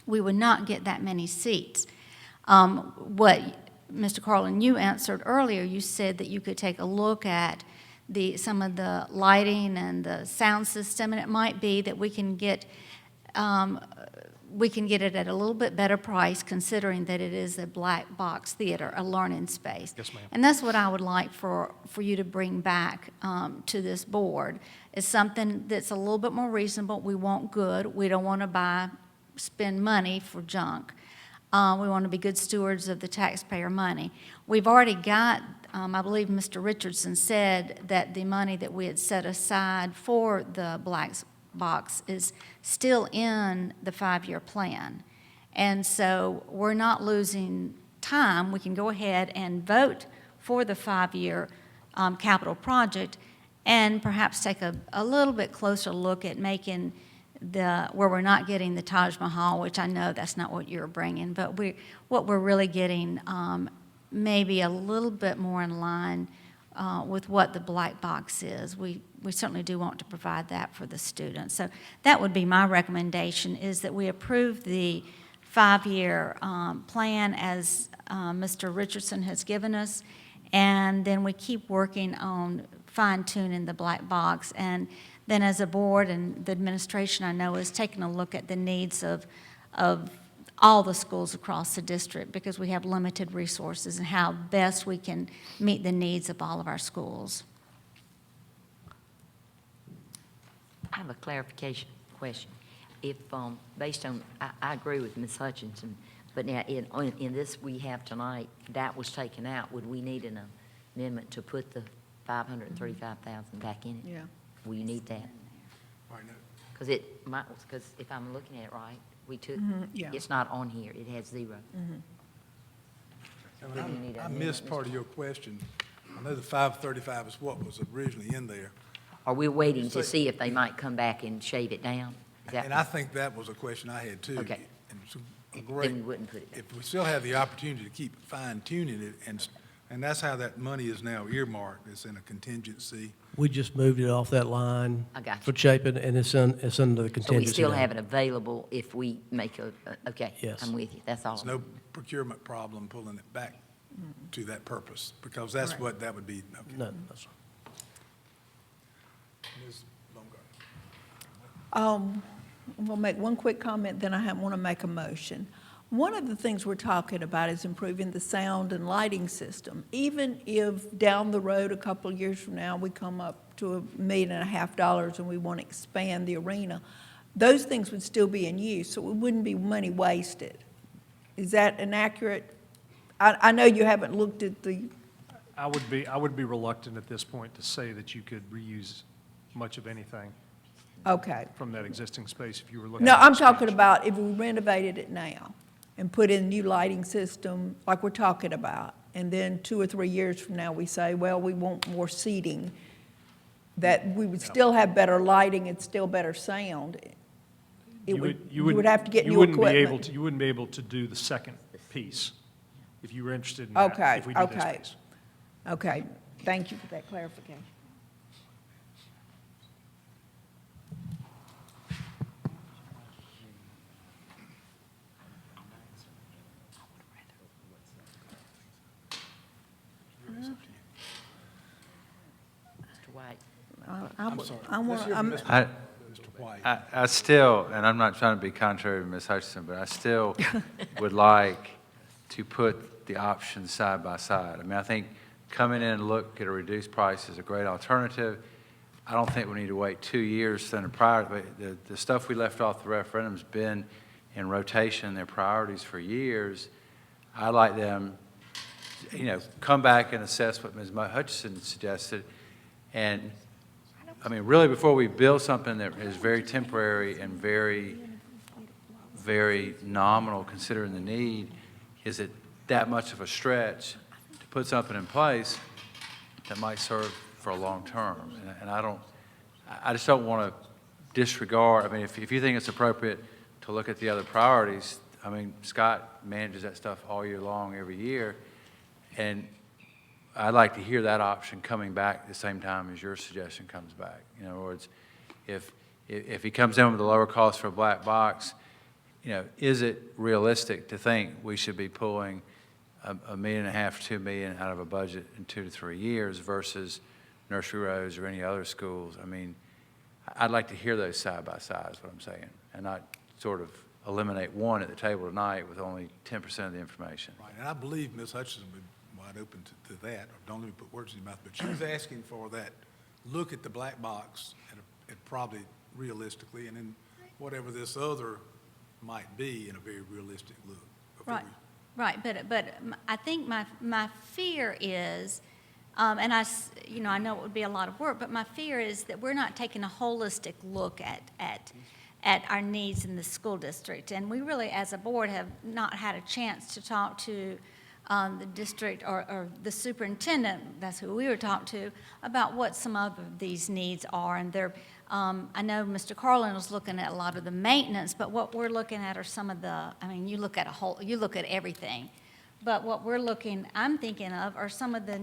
we would not get that many seats. What, Mr. Carlin, you answered earlier, you said that you could take a look at some of the lighting and the sound system, and it might be that we can get it at a little bit better price, considering that it is a black box theater, a learning space. Yes, ma'am. And that's what I would like for you to bring back to this board, is something that's a little bit more reasonable. We want good. We don't want to spend money for junk. We want to be good stewards of the taxpayer money. We've already got, I believe Mr. Richardson said that the money that we had set aside for the black box is still in the 5-year plan. And so we're not losing time. We can go ahead and vote for the 5-year capital project and perhaps take a little bit closer look at making where we're not getting the Taj Mahal, which I know that's not what you're bringing, but what we're really getting maybe a little bit more in line with what the black box is. We certainly do want to provide that for the students. So that would be my recommendation, is that we approve the 5-year plan as Mr. Richardson has given us, and then we keep working on fine-tuning the black box. And then as a board and the administration, I know, is taking a look at the needs of all the schools across the district, because we have limited resources, and how best we can meet the needs of all of our schools. I have a clarification question. If, based on, I agree with Ms. Hutchinson, but now in this we have tonight, that was taken out, would we need an amendment to put the $535,000 back in it? Yeah. Will you need that? All right, no. Because if I'm looking at it right, we took, yeah. it's not on here, it has 0. And Do you need an I missed amendment, part of your question. I know the 535 is what was originally in there. Are we waiting to So- see if they might come back and shave it down? Is that- And I think that was a question I had too. Okay. And so, great. Then we wouldn't put it back. If we still have the opportunity to keep fine tuning it, and that's how that money is now earmarked, it's in a contingency. We just moved it off that line I got you. for Chapin, and it's under the So we contingency still now. have it available if we make okay. Yes. I'm with you, that's all. There's no procurement problem pulling it back to that purpose, because that's Right. what that would be. Okay. No, that's Ms. Baumgartner. We'll make one quick comment, then I want to make a motion. One of the things we're talking about is improving the sound and lighting system. Even if down the road, a couple of years from now, we come up to $1.5 million and we want to expand the arena, those things would still be in use, so it wouldn't be money wasted. Is that an accurate? I know you haven't looked at the, I would be reluctant at this point to say that you could reuse much of anything okay. from that existing space if you were looking. No, at I'm talking expansion. about if we renovated it now and put in new lighting system like we're talking about. and then 2 or 3 years from now, we say, well, we want more seating, that we would still have better lighting and still better sound, you would have to get new equipment. You wouldn't be able to do the second piece if you were interested in that, Okay, if we did this okay. piece. Okay, thank you for that clarification. Mr. White. I'm sorry. I Let's want, hear from I- Mr. White. I still, and I'm not trying to be contrary to Ms. Hutchinson, but I still would like to put the options side by side. I mean, I think coming in and look at a reduced price is a great alternative. I don't think we need to wait 2 years to the prior, the stuff we left off the referendum's been in rotation, their priorities for years. I'd like them, come back and assess what Ms. Hutchinson suggested. And, I mean, really, before we build something that is very temporary and very, very nominal, considering the need, is it that much of a stretch to put something in place that might serve for a long term? And I just don't want to disregard, I mean, if you think it's appropriate to look at the other priorities, I mean, Scott manages that stuff all year long, every year, and I'd like to hear that option coming back at the same time as your suggestion comes back. In other words, if he comes in with a lower cost for a black box, is it realistic to think we should be pulling $1.5 million, $2 million out of a budget in 2 to 3 years versus Nursery Rose or any other schools? I mean, I'd like to hear those side by side is what I'm saying, and not sort of eliminate one at the table tonight with only 10% of the information. Right, and I believe Ms. Hutchinson would be wide open to that, or don't let me put words in your mouth, but she was asking for that look at the black box and probably realistically, and then whatever this other might be in a very realistic look. Right, right, but I think my fear is, and I know it would be a lot of work, but my fear is that we're not taking a holistic look at our needs in the school district. And we really, as a board, have not had a chance to talk to the district or the superintendent, that's who we were talking to, about what some of these needs are. And I know Mr. Carlin was looking at a lot of the maintenance, but what we're looking at are some of the, I mean, you look at everything. But what I'm thinking of are some of the,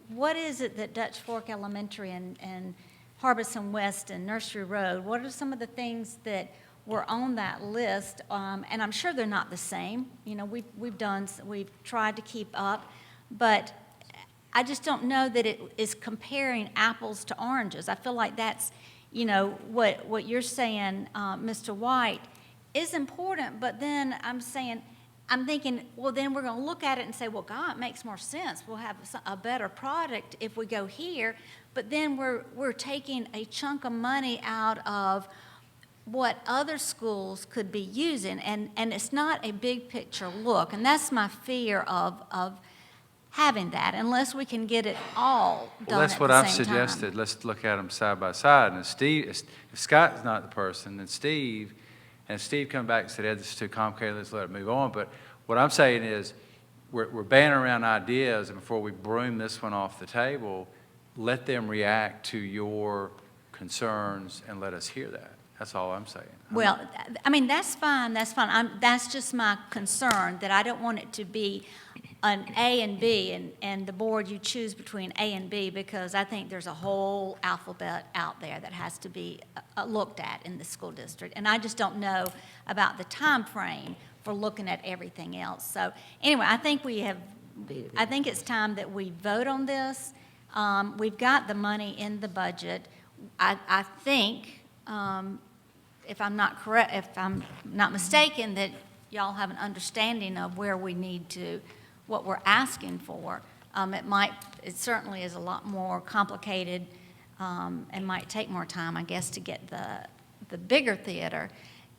what is it that Dutch Fork Elementary and Harbison West and Nursery Road, what are some of the things that were on that list? And I'm sure they're not the same. We've tried to keep up, but I just don't know that it is comparing apples to oranges. I feel like that's, what you're saying, Mr. White, is important, but then I'm thinking, well, then we're going to look at it and say, well, God, it makes more sense. We'll have a better product if we go here. But then we're taking a chunk of money out of what other schools could be using, and it's not a big picture look. And that's my fear of having that, unless we can get it all done Well, that's at what the I've same time. suggested. Let's look at them side by side. And if Scott's not the person, then Steve come back and said, Ed, this is too complicated, let's let it move on. But what I'm saying is, we're banning around ideas, and before we broom this one off the table, let them react to your concerns and let us hear that. That's all I'm saying. Well, I mean, that's fine. That's just my concern, that I don't want it to be an A and B, and the board, you choose between A and B, because I think there's a whole alphabet out there that has to be looked at in the school district. And I just don't know about the time frame for looking at everything else. So anyway, I think it's time that we vote on this. We've got the money in the budget. I think, if I'm not mistaken, that y'all have an understanding of where we need to, what we're asking for. It certainly is a lot more complicated, and might take more time, I guess, to get the bigger theater.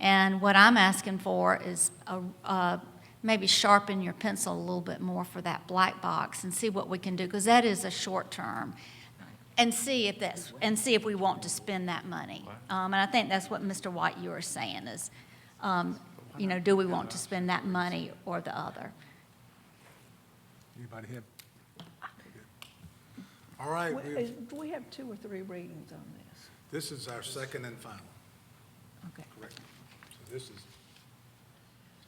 And what I'm asking for is maybe sharpen your pencil a little bit more for that black box and see what we can do, because that is a short term. And see if we want to spend that money. And I think that's what Mr. White, you were saying is, do we want to spend that money or the other? Anybody have? All right, Do we have 2 or 3 readings on this? this is our second and final, Okay. correct? So this is,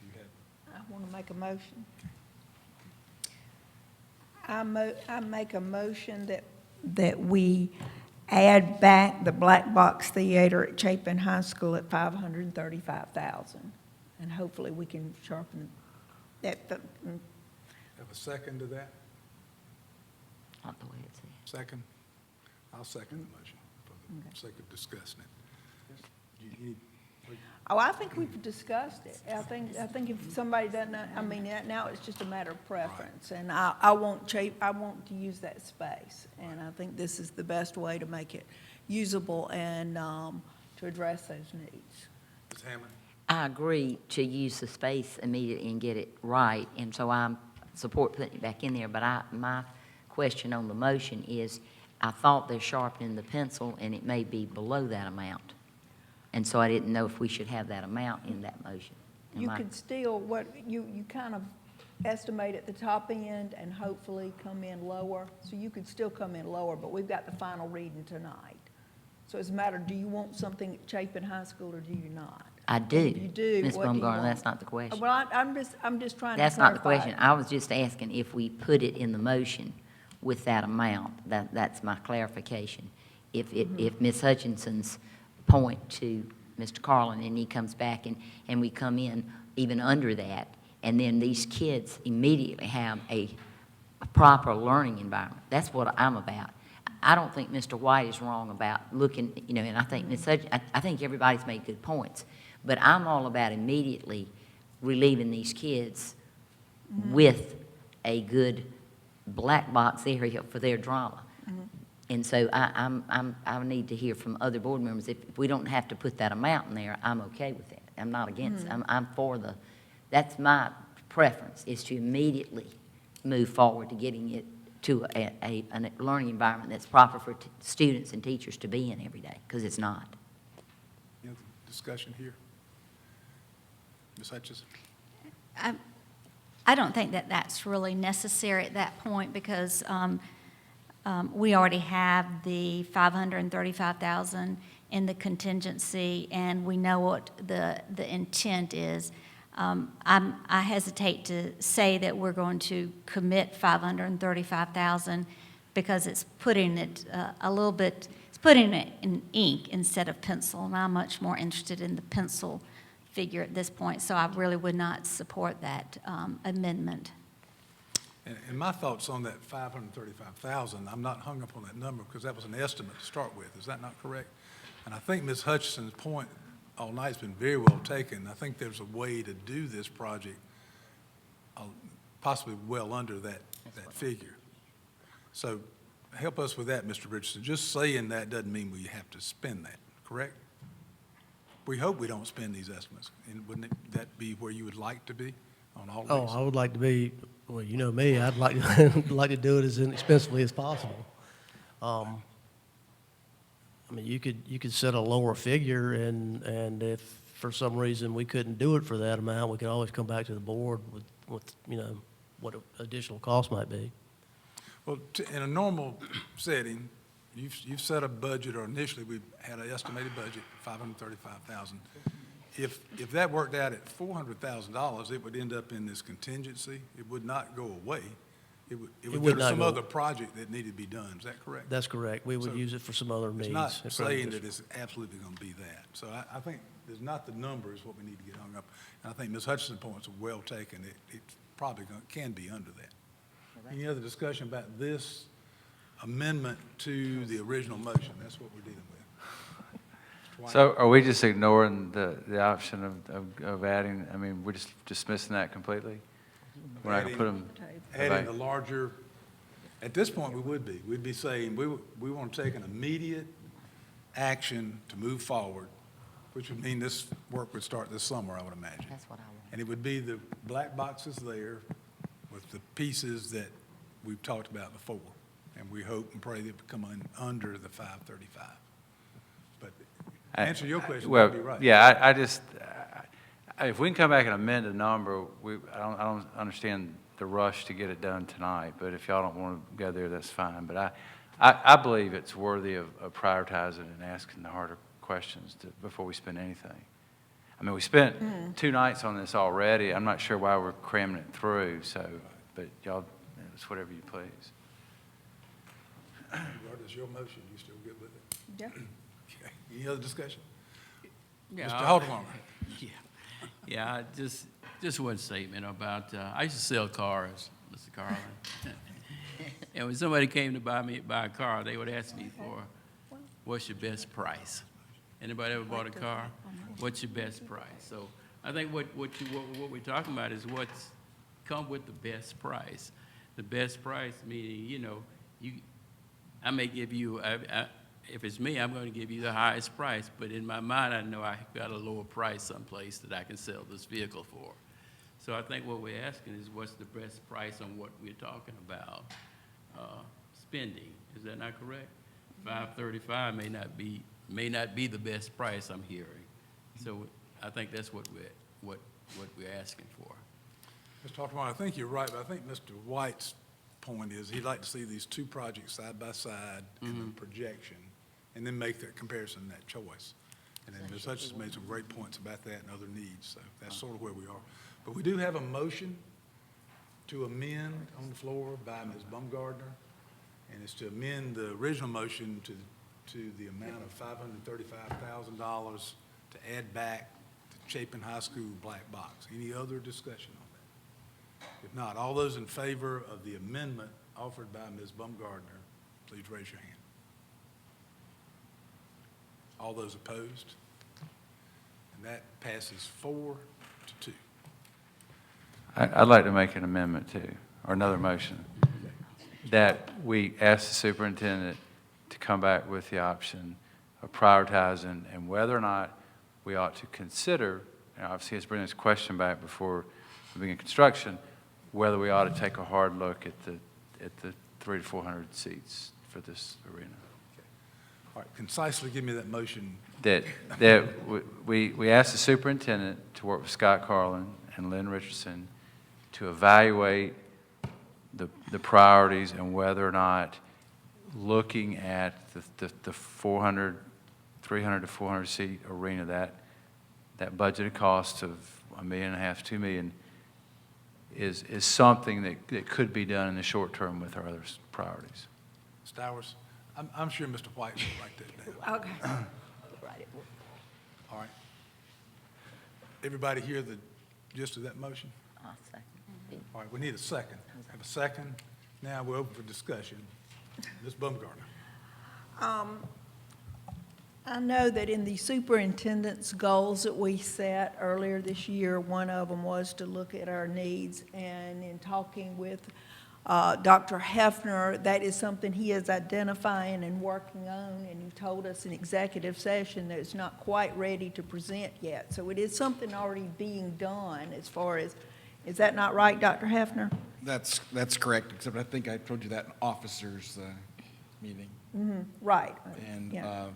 you had, I want to make a motion. I make a motion that we add back the black box theater at Chapin High School at $535,000. And hopefully we can sharpen that, have a second to that? Not the way it's said. Second? I'll second the motion for the sake of discussing it. You need- oh, I think we've discussed it. I think if somebody doesn't, I mean, now it's just a matter of preference. And I want to use that space. And I think this is the best way to make it usable and to address those needs. Ms. Hammond? I agree to use the space immediately and get it right, and so I support putting it back in there, but my question on the motion is, I thought they're sharpening the pencil, and it may be below that amount. And so I didn't know if we should have that amount in that motion. You could still, you kind of estimate at the top end and hopefully come in lower. So you could still come in lower, but we've got the final reading tonight. So it's a matter, do you want something at Chapin High School or do you not? I do. If you do, Ms. what do you Baumgartner, want? that's not the question. Well, I'm just trying to clarify. That's not the question. I was just asking if we put it in the motion with that amount. That's my clarification. If Ms. Hutchinson's point to Mr. Carlin, and he comes back and we come in even under that, and then these kids immediately have a proper learning environment. That's what I'm about. I don't think Mr. White is wrong about looking, and I think I think everybody's made good points. But I'm all about immediately relieving these kids with a good black box area for their drama. And so I need to hear from other board members. If we don't have to put that amount in there, I'm okay with that. I'm not against it. I'm for that's my preference, is to immediately move forward to getting it to a learning environment that's proper for students and teachers to be in every day, because it's not. Any other discussion here? Ms. Hutchison? I don't think that that's really necessary at that point because we already have the $535,000 in the contingency, and we know what the intent is. I hesitate to say that we're going to commit $535,000 because it's putting it it's putting it in ink instead of pencil, and I'm much more interested in the pencil figure at this point, so I really would not support that amendment. And my thoughts on that 535,000, I'm not hung up on that number because that was an estimate to start with. Is that not correct? And I think Ms. Hutchison's point all night's been very well taken. I think there's a way to do this project possibly well under that figure. So help us with that, Mr. Richardson. Just saying that doesn't mean we have to spend that, correct? We hope we don't spend these estimates. And wouldn't that be where you would like to be on all Oh, these? I would like to be, well, you know me, I'd like to, like to do it as inexpensively as possible. I mean, you could set a lower figure, and if for some reason we couldn't do it for that amount, we could always come back to the board with what additional cost might be. Well, in a normal setting, you've set a budget, or initially we had an estimated budget, $535,000. If that worked out at $400,000, it would end up in this contingency. It would not go away. It would go would to not some go- other project that needed to be done. Is that correct? That's correct. We would So use it for some other needs. It's not in front of saying the that it's absolutely going to be that. So I think there's not the number is what we need to get hung up. And I think Ms. Hutchison's points are well taken. It probably can be under that. Any other discussion about this amendment to the original motion? That's what we're dealing with. Mr. White? So are we just ignoring the option of adding, I mean, we're just dismissing that completely? We're not going to put them, Adding the larger, at this point, we would be. We'd be saying, we want to take an immediate action to move forward, which would mean this work would start this summer, I would imagine. That's what I want. And it would be the black boxes there with the pieces that we've talked about before. And we hope and pray that we come in under the 535. But to answer your question, well, you'd be right. yeah, I just, if we can come back and amend a number, I don't understand the rush to get it done tonight, but if y'all don't want to go there, that's fine. But I believe it's worthy of prioritizing and asking the harder questions before we spend anything. I mean, we spent 2 nights on this already. I'm not sure why we're cramming it through, so, but y'all, it's whatever you please. Regardless, your motion, you still good with it? Yeah. Okay. Any other discussion? Yeah, Mr. Haldeman? Yeah, just one statement about, I used to sell cars, Mr. Carlin. And when somebody came to buy a car, they would ask me for, what's your best price? Anybody ever bought a car? What's your best price? So I think what we're talking about is what's come with the best price. The best price meaning, you know, I may give you, if it's me, I'm going to give you the highest price, but in my mind, I know I got a lower price someplace that I can sell this vehicle for. So I think what we're asking is what's the best price on what we're talking about spending. Is that not correct? $535 may not be the best price I'm hearing. So I think that's what we're asking for. Mr. Haldeman, I think you're right, but I think Mr. White's point is he'd like to see these 2 projects side by side in the projection, and then make that comparison and that choice. And then Ms. Hutchins made some great points about that and other needs, so that's sort of where we are. But we do have a motion to amend on the floor by Ms. Baumgardner, and it's to amend the original motion to the amount of $535,000 to add back the Chapin High School black box. Any other discussion on that? If not, all those in favor of the amendment offered by Ms. Baumgardner, please raise your hand. All those opposed? And that passes 4-2. I'd like to make an amendment too, or another motion, that we ask the superintendent to come back with the option of prioritizing and whether or not we ought to consider, and obviously let's bring this question back before we begin construction, whether we ought to take a hard look at the 300 to 400 seats for this arena. All right, concisely give me that motion. That we ask the superintendent to work with Scott Carlin and Lynn Richardson to evaluate the priorities and whether or not looking at the 300 to 400 seat arena, that budgeted cost of $1.5 million, $2 million is something that could be done in the short term with our other priorities. Stowers, I'm sure Mr. White will write that down. Okay. All right. Everybody hear the gist of that motion? I'll second. All right, we need a second. Have a second. Now we're open for discussion. Ms. Baumgardner. I know that in the superintendent's goals that we set earlier this year, one of them was to look at our needs, and in talking with Dr. Hefner, that is something he is identifying and working on, and he told us in executive session that it's not quite ready to present yet. So it is something already being done as far as, is that not right, Dr. Hefner? That's correct, except I think I told you that in officers' meeting. Right. And Yeah.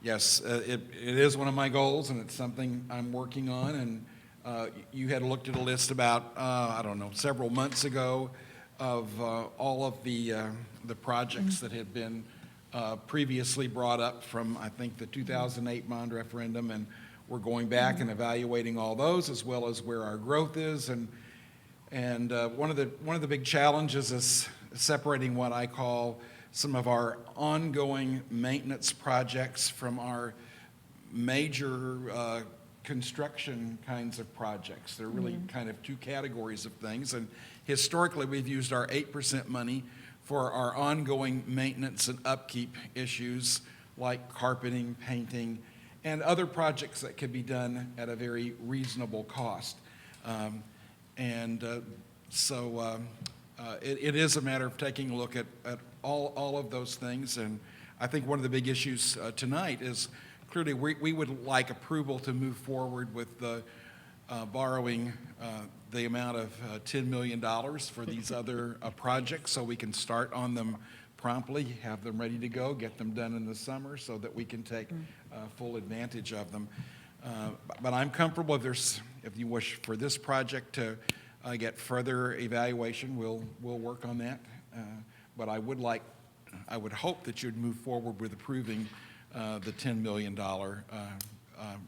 yes, it is one of my goals, and it's something I'm working on. And you had looked at a list about, I don't know, several months ago of all of the projects that had been previously brought up from, I think, the 2008 bond referendum. And we're going back and evaluating all those, as well as where our growth is. And one of the big challenges is separating what I call some of our ongoing maintenance projects from our major construction kinds of projects. They're really kind of 2 categories of things. And historically, we've used our 8% money for our ongoing maintenance and upkeep issues like carpeting, painting, and other projects that could be done at a very reasonable cost. So it is a matter of taking a look at all of those things. And I think one of the big issues tonight is clearly we would like approval to move forward with the borrowing the amount of $10 million for these other projects, so we can start on them promptly, have them ready to go, get them done in the summer so that we can take full advantage of them. But I'm comfortable if you wish for this project to get further evaluation, we'll work on that. But I would hope that you'd move forward with approving the $10 million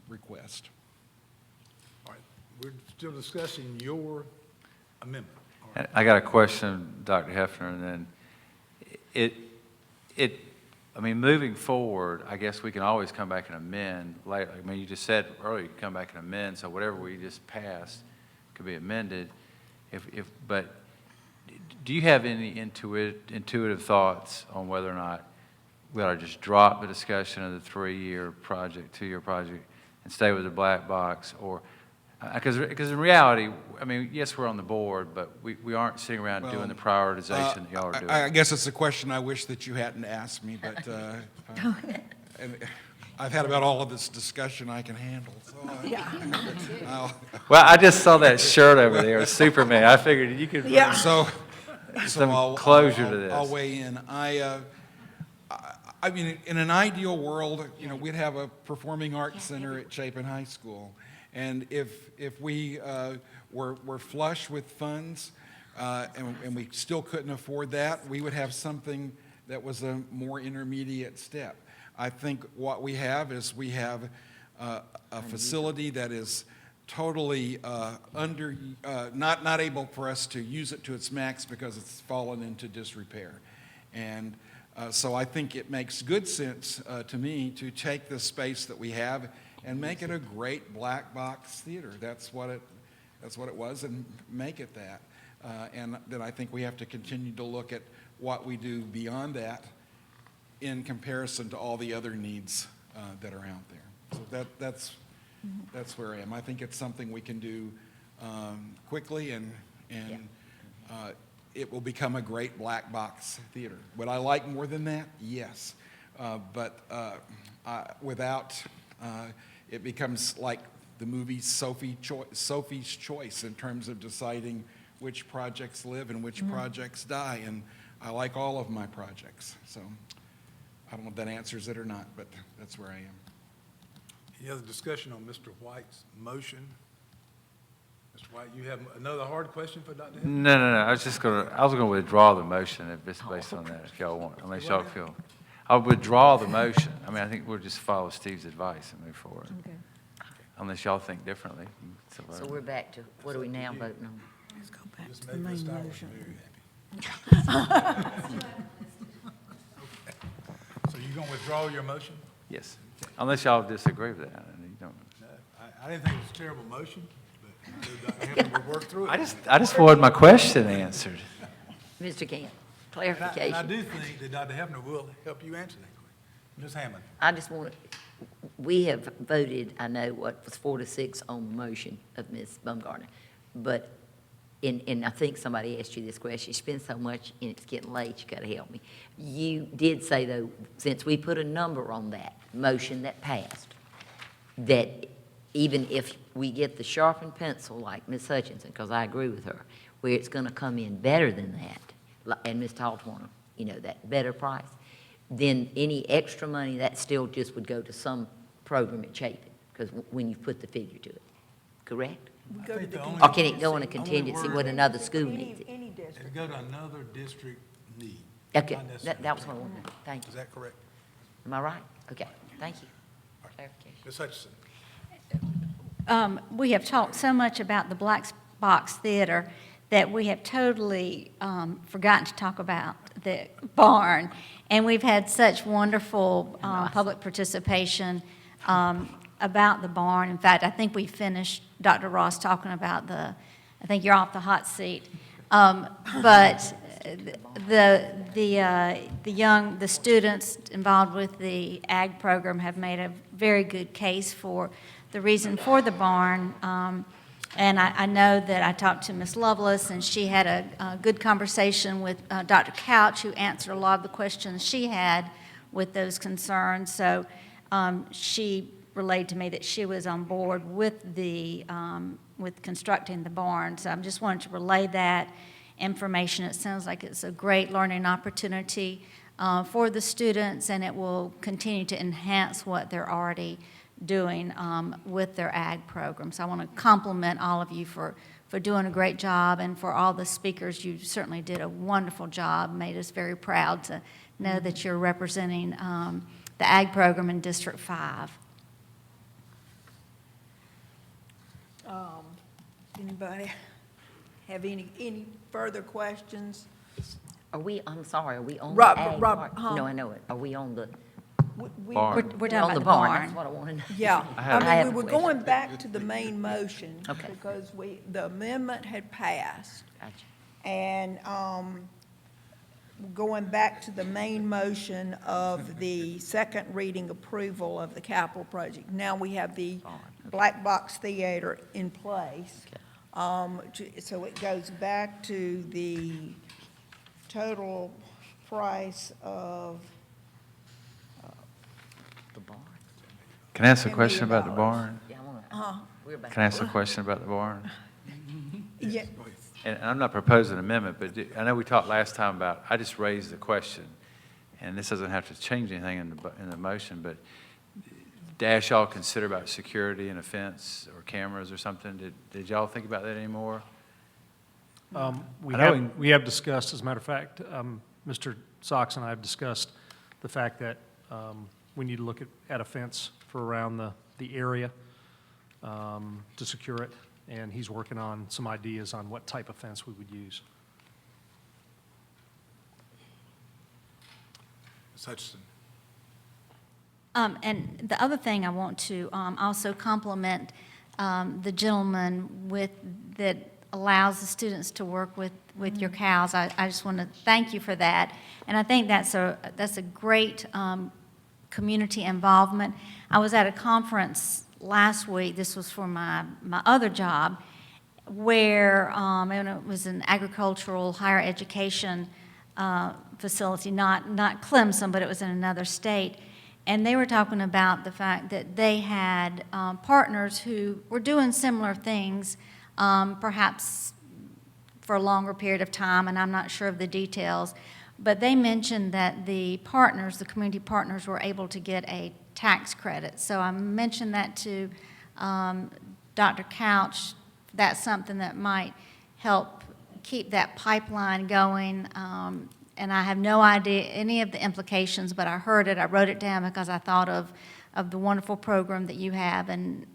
request. All right, we're still discussing your amendment. All right. I got a question, Dr. Hefner, and then I mean, moving forward, I guess we can always come back and amend later. I mean, you just said earlier, you can come back and amend, so whatever we just passed could be amended. But do you have any intuitive thoughts on whether or not we ought to just drop the discussion of the 3-year project, 2-year project, and stay with the black box? Or, because in reality, I mean, yes, we're on the board, but we aren't sitting around doing the prioritization that y'all are doing. I guess it's a question I wish that you hadn't asked me, but and I've had about all of this discussion I can handle. So Well, I just saw that shirt over there, Superman. I figured you could bring so some I'll- closure to this. I'll weigh in. I mean, in an ideal world, we'd have a performing arts center at Chapin High School. And if we were flush with funds and we still couldn't afford that, we would have something that was a more intermediate step. I think what we have is we have a facility that is totally not able for us to use it to its max because it's fallen into disrepair. And so I think it makes good sense to me to take the space that we have and make it a great black box theater. That's what it was, and make it that. And then I think we have to continue to look at what we do beyond that in comparison to all the other needs that are out there. So that's where I am. I think it's something we can do quickly, and it will become a great black box theater. Would I like more than that? Yes. But without, it becomes like the movie Sophie's Choice in terms of deciding which projects live and which projects die. And I like all of my projects. So I don't know if that answers it or not, but that's where I am. Any other discussion on Mr. White's motion? Mr. White, you have another hard question for Dr. Hill? No. I was gonna withdraw the motion if it's based on that, if y'all want, unless y'all feel. I'll withdraw the motion. I mean, I think we'll just follow Steve's advice and move forward. Okay. Unless y'all think differently. So we're back to, what are we now voting on? Let's go back Just to the make Ms. main Towers motion. very happy. So you gonna withdraw your motion? Yes, unless y'all disagree with that. And you don't. No, I didn't think it was a terrible motion, but Dr. Hampton will work through it. I just wanted my question answered. Mr. Camp, And I clarification. do think that Dr. Hefner will help you answer that question. Ms. Hammond? I just want, we have voted, I know, what was 4-6 on the motion of Ms. Baumgartner. But, and I think somebody asked you this question, you spend so much and it's getting late, you gotta help me. You did say though, since we put a number on that motion that passed, that even if we get the sharpened pencil like Ms. Hutchinson, because I agree with her, where it's gonna come in better than that, and Ms. Taltwarner, that better price, then any extra money, that still just would go to some program at Chapin, because when you put the figure to it, correct? I think the only- Or can it go in a only contingency word- with another school needs it? Any district. It'll go to another district need. Okay, not necessarily. that was what I wanted, thank Is you. that correct? Am I right? Okay, thank you. Clarification. Ms. Hutchinson? We have talked so much about the Black Box Theater that we have totally forgotten to talk about the barn. And we've had such wonderful public participation about the barn. In fact, I think we finished, Dr. Ross, talking about I think you're off the hot seat. But the students involved with the ag program have made a very good case for the reason for the barn. And I know that I talked to Ms. Lovelace, and she had a good conversation with Dr. Couch, who answered a lot of the questions she had with those concerns. So she relayed to me that she was on board with with constructing the barn. So I just wanted to relay that information. It sounds like it's a great learning opportunity for the students, and it will continue to enhance what they're already doing with their ag program. So I want to compliment all of you for for doing a great job, and for all the speakers. You certainly did a wonderful job, made us very proud to know that you're representing the Ag program in District 5. Anybody have any further questions? I'm sorry, are we on the Rob- ag Rob- part? huh? No, I know it. Are we on the, Barn. We're talking on about the the barn? barn. That's what I want to know. Yeah, I have- I I have mean, a we were question. going back to the main motion. Okay. Because the amendment had passed. Gotcha. And going back to the main motion of the second reading approval of the capital project. Now we have the Black Box Theater in place. So it goes back to the total price of, The barn. Can I ask a $10 question about the million. barn? Yeah, I want to, we're about. Can I ask a question about the barn? yeah, And I'm not proposing an amendment, but I know we talked last time about, I just raised the question, and this doesn't have to change anything in the motion, but dash y'all consider about security and a fence or cameras or something? Did y'all think about that anymore? We I know have discussed, as a matter of fact, Mr. Sox and I have discussed the fact that we need to look at a fence for around the area to secure it, and he's working on some ideas on what type of fence we would use. Ms. Hutchinson. And the other thing I want to also compliment the gentleman that allows the students to work with your cows. I just want to thank you for that. And I think that's a great community involvement. I was at a conference last week, this was for my other job, where, and it was an agricultural higher education facility, not Clemson, but it was in another state. And they were talking about the fact that they had partners who were doing similar things, perhaps for a longer period of time, and I'm not sure of the details. But they mentioned that the community partners, were able to get a tax credit. So I mentioned that to Dr. Couch. That's something that might help keep that pipeline going. And I have no idea any of the implications, but I heard it, I wrote it down because I thought of the wonderful program that you have, and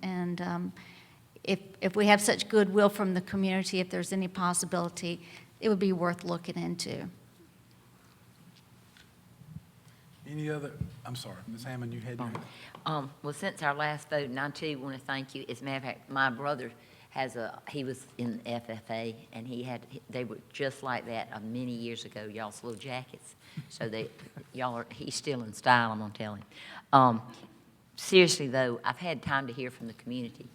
if we have such goodwill from the community, if there's any possibility, it would be worth looking into. Any other, I'm sorry, Ms. Hammond, you had your hand. Well, since our last vote, and I too want to thank you, as a matter of fact, my brother he was in FFA, and they were just like that many years ago, y'all's little jackets. So he's still in style, I'm gonna tell him. Seriously though, I've had time to hear from the community.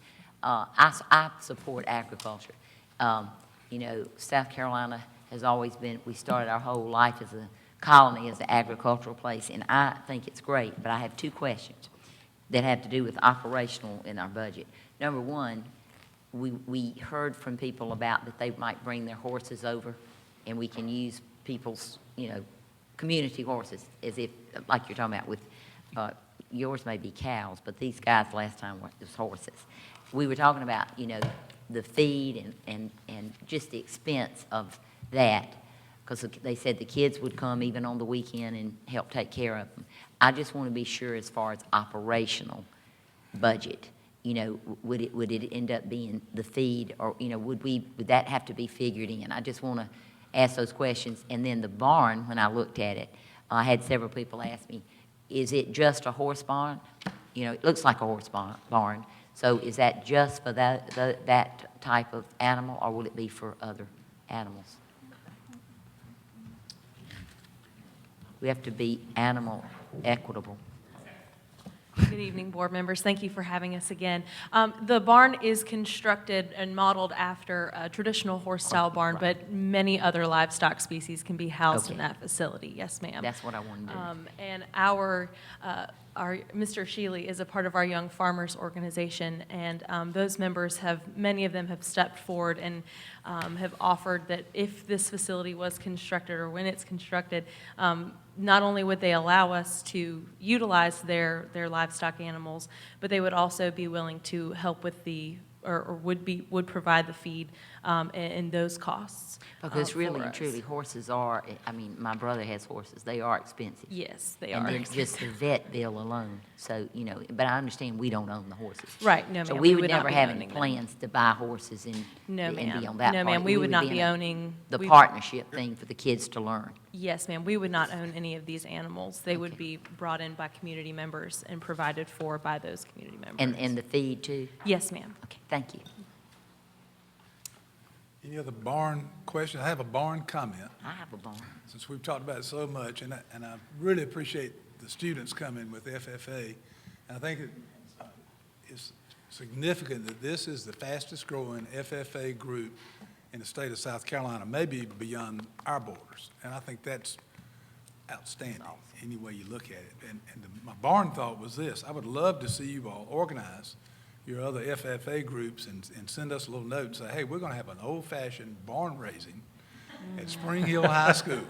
I support agriculture. South Carolina has always been, we started our whole life as a colony, as an agricultural place, and I think it's great, but I have two questions that have to do with operational in our budget. Number one, we heard from people about that they might bring their horses over, and we can use people's, community horses, as if, like you're talking about with, yours may be cows, but these guys last time was horses. We were talking about, the feed and just the expense of that, because they said the kids would come even on the weekend and help take care of them. I just want to be sure as far as operational budget, would it end up being the feed, or, would that have to be figured in? I just want to ask those questions. And then the barn, when I looked at it, I had several people ask me, is it just a horse barn? It looks like a horse barn. So is that just for that type of animal, or will it be for other animals? We have to be animal equitable. Good evening, board members. Thank you for having us again. The barn is constructed and modeled after a traditional horse-style barn, but many other livestock species can be housed in Okay. that facility. Yes, ma'am. That's what I wanted to do. And our Mr. Shealy is a part of our Young Farmers Organization, and those members many of them have stepped forward and have offered that if this facility was constructed, or when it's constructed, not only would they allow us to utilize their livestock animals, but they would also be willing to help with would provide the feed in those costs. Because really for and us. truly, horses are, I mean, my brother has horses, they are expensive. Yes, they And are then just the expensive. vet bill alone, so, but I understand we don't own the horses. Right, no, So ma'am, we we would would not never be have any owning them. plans to buy horses and No, and be ma'am. on that No, part. ma'am, we would not in be a- owning. The we- partnership thing for the kids to learn. Yes, ma'am, we would not own any of these animals. They would Okay. be brought in by community members and provided for by those community members. And the feed too? Yes, ma'am. Okay, thank you. Any other barn questions? I have a barn comment, I have a barn. since we've talked about it so much, and I really appreciate the students coming with FFA. And I think it's significant that this is the fastest-growing FFA group in the state of South Carolina, maybe beyond our borders. And I think that's outstanding, any way you look at it. And my barn thought was this: I would love to see you all organize your other FFA groups and send us a little note and say, hey, we're going to have an old-fashioned barn raising at Spring Hill High School.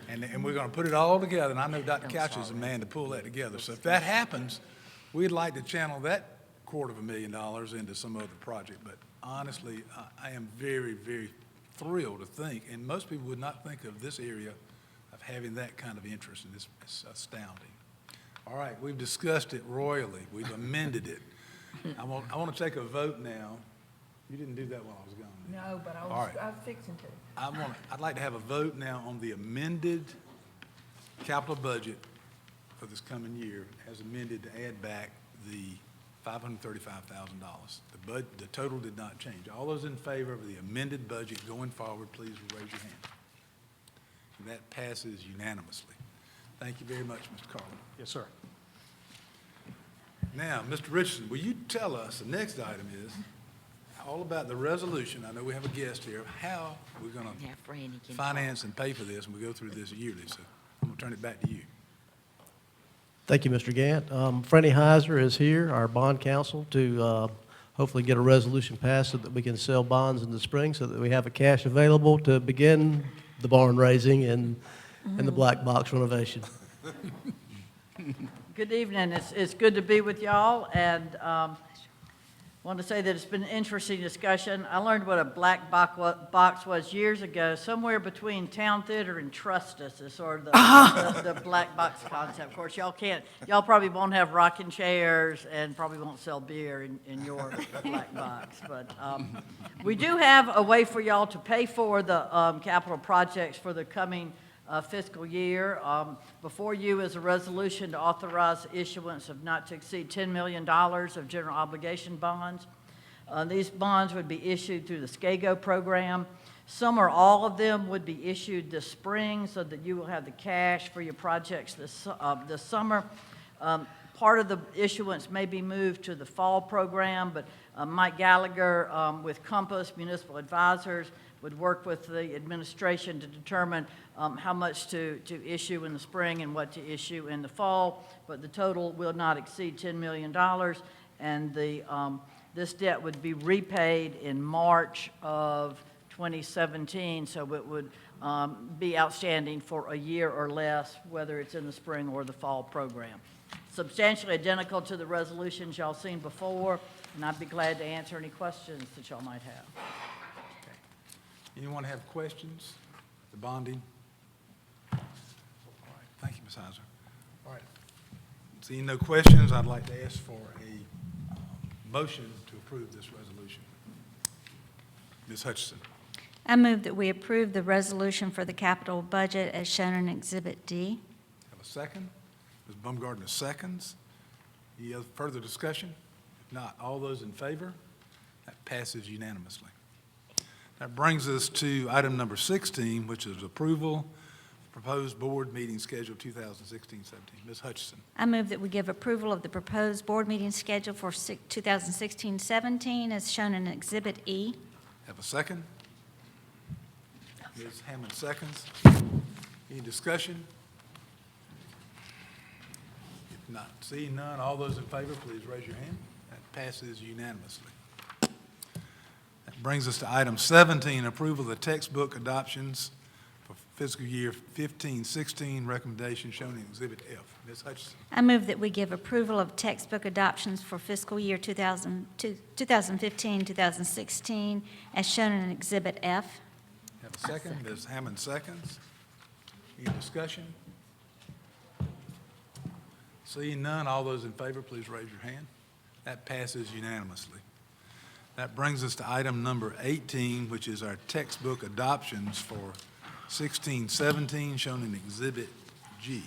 And we're going to put it all together, and I know Dr. Couch is the man to pull that together. So if that happens, we'd like to channel that $250,000 into some other project. But honestly, I am very, very thrilled to think, and most people would not think of this area of having that kind of interest, and it's astounding. All right, we've discussed it royally. We've amended it. I want to take a vote now. You didn't do that while I was gone. did you? No, but All right. I was fixing to. I'd like to have a vote now on the amended capital budget for this coming year, as amended to add back the $535,000. The total did not change. All those in favor of the amended budget going forward, please raise your hand. And that passes unanimously. Thank you very much, Mr. Carlin. Yes, sir. Now, Mr. Richardson, will you tell us, the next item is all about the resolution, I know we have a guest here, of how we're going Yeah, Franny to can. finance and pay for this, and we go through this yearly, so I'm going to turn it back to you. Thank you, Mr. Gant. Franny Heiser is here, our bond counsel, to hopefully get a resolution passed so that we can sell bonds in the spring, so that we have a cash available to begin the barn raising and the black box renovation. Good evening. It's good to be with y'all, and want to say that it's been an interesting discussion. I learned what a black box was years ago. Somewhere between Town Theater and Trustus is sort of the black box concept. Of course, y'all probably won't have rocking chairs and probably won't sell beer in your black box. But we do have a way for y'all to pay for the capital projects for the coming fiscal year. Before you is a resolution to authorize issuance of not to exceed $10 million of general obligation bonds. These bonds would be issued through the SCAGO program. Some or all of them would be issued this spring so that you will have the cash for your projects this summer. Part of the issuance may be moved to the fall program, but Mike Gallagher with Compass Municipal Advisors would work with the administration to determine how much to issue in the spring and what to issue in the fall, but the total will not exceed $10 million, and this debt would be repaid in March of 2017, so it would be outstanding for a year or less, whether it's in the spring or the fall program. Substantially identical to the resolutions y'all seen before, and I'd be glad to answer any questions that y'all might have. Anyone have questions? The bonding? All right, thank you, Ms. Heiser. All right, seeing no questions, I'd like to ask for a motion to approve this resolution. Ms. Hutchison. I move that we approve the resolution for the capital budget as shown in Exhibit D. Have a second? Ms. Baumgartner seconds. Any other further discussion? If not, all those in favor? That passes unanimously. That brings us to item number 16, which is approval of proposed board meeting schedule 2016-17. Ms. Hutchison. I move that we give approval of the proposed board meeting schedule for 2016-17 as shown in Exhibit E. Have a second? Ms. Hammond seconds. Any discussion? If not, seeing none, all those in favor, please raise your hand. That passes unanimously. That brings us to item 17, approval of the textbook adoptions fiscal year 15-16 recommendation shown in Exhibit F. Ms. Hutchinson. I move that we give approval of textbook adoptions for fiscal year 2015-2016 as shown in Exhibit F. Have a second. Ms. Hammond seconds. Any discussion? Seeing none, all those in favor, please raise your hand. That passes unanimously. That brings us to item number 18, which is our textbook adoptions for 16-17, shown in Exhibit G.